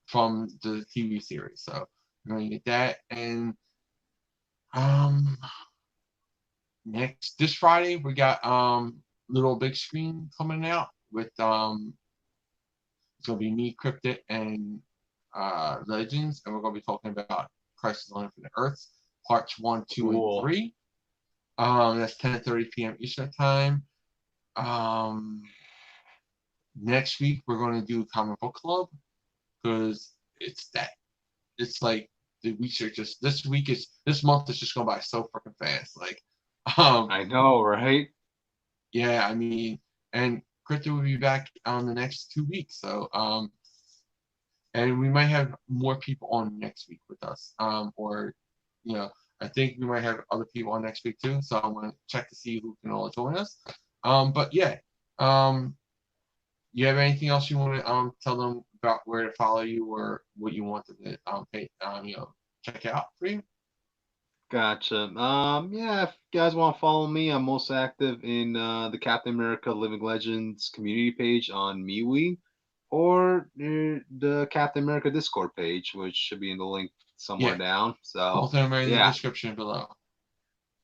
from the TV series. So you're going to get that. And this Friday we got Little Big Screen coming out with it's gonna be me, Cryptid, and Legends, and we're gonna be talking about Crisis on Infinite Earths parts 1, 2, and 3. That's 10:30 p.m. Eastern time. Next week we're going to do Comic Book Club, because it's like the weeks are just this month is just going by so freaking fast. Like, I know, right? Yeah, I mean, and Crypto will be back on the next 2 weeks. So, and we might have more people on next week with us. Or, I think we might have other people on next week too. So I'm going to check to see who can all join us. But yeah, you have anything else you want to tell them about where to follow you or what you want them to check out for you? Gotcha. Yeah, if you guys want to follow me, I'm most active in the Captain America Living Legends community page on MeWe, or the Captain America Discord page, which should be in the link somewhere Yeah, down. both So of them are in the yeah, description below.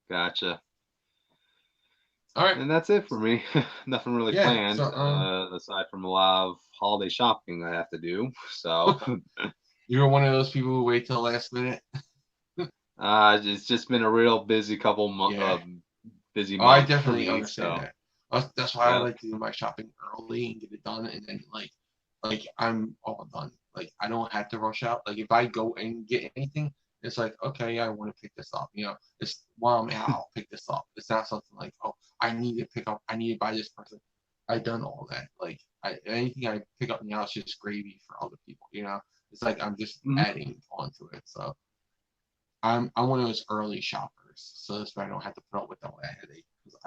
gotcha. All right. And that's it for me. Nothing really Yeah. planned, So aside from a lot of holiday shopping I have to do. So you're one of those people who wait till the last minute. it's just been a real busy Yeah. busy Oh, I month for definitely me. understand So that. That's why I yeah. like to do my shopping early and get it done, and then like I'm all done. Like I don't have to rush out. Like if I go and get anything, it's like okay, yeah, I want to pick this up. You know, it's while I'm out, I'll pick this up. It's not something like oh, I need to pick up. I need to buy this person. I've done all that. Like anything I pick up now is just gravy for other people. You know, it's like I'm just Mhm. adding onto it. So I'm one of those early shoppers, so that's why I don't have to put up with all that headache. Because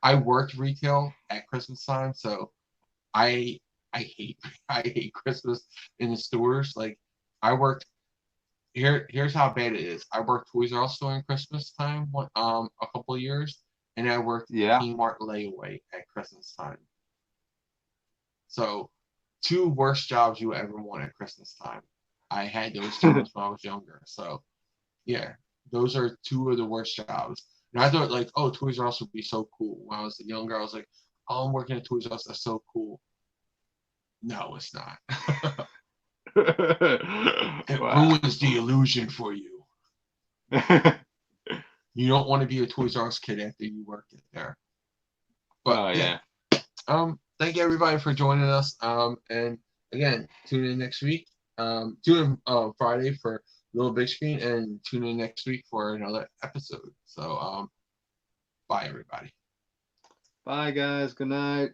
I worked retail at Christmas time, so I I hate I hate Christmas in the stores. Like I worked here's how bad it is. I worked Toys R Us during Christmas time a couple of years, and I worked Yeah. Kmart layaway at Christmas time. So two worst jobs you ever want at Christmas time. I had those jobs when I was younger. So yeah, those are two of the worst jobs. And I thought like, oh, Toys R Us would be so cool. When I was younger, I was like, oh, I'm working at Toys R Us. That's so cool. No, it's not. It Wow. ruins the illusion for you. You don't want to be a Toys R Us kid after you work it there. But Oh yeah, yeah. thank you everybody for joining us. And again, tune in next week. Tune in Friday for Little Big Screen, and tune in next week for another episode. So bye everybody. Bye guys. Good night.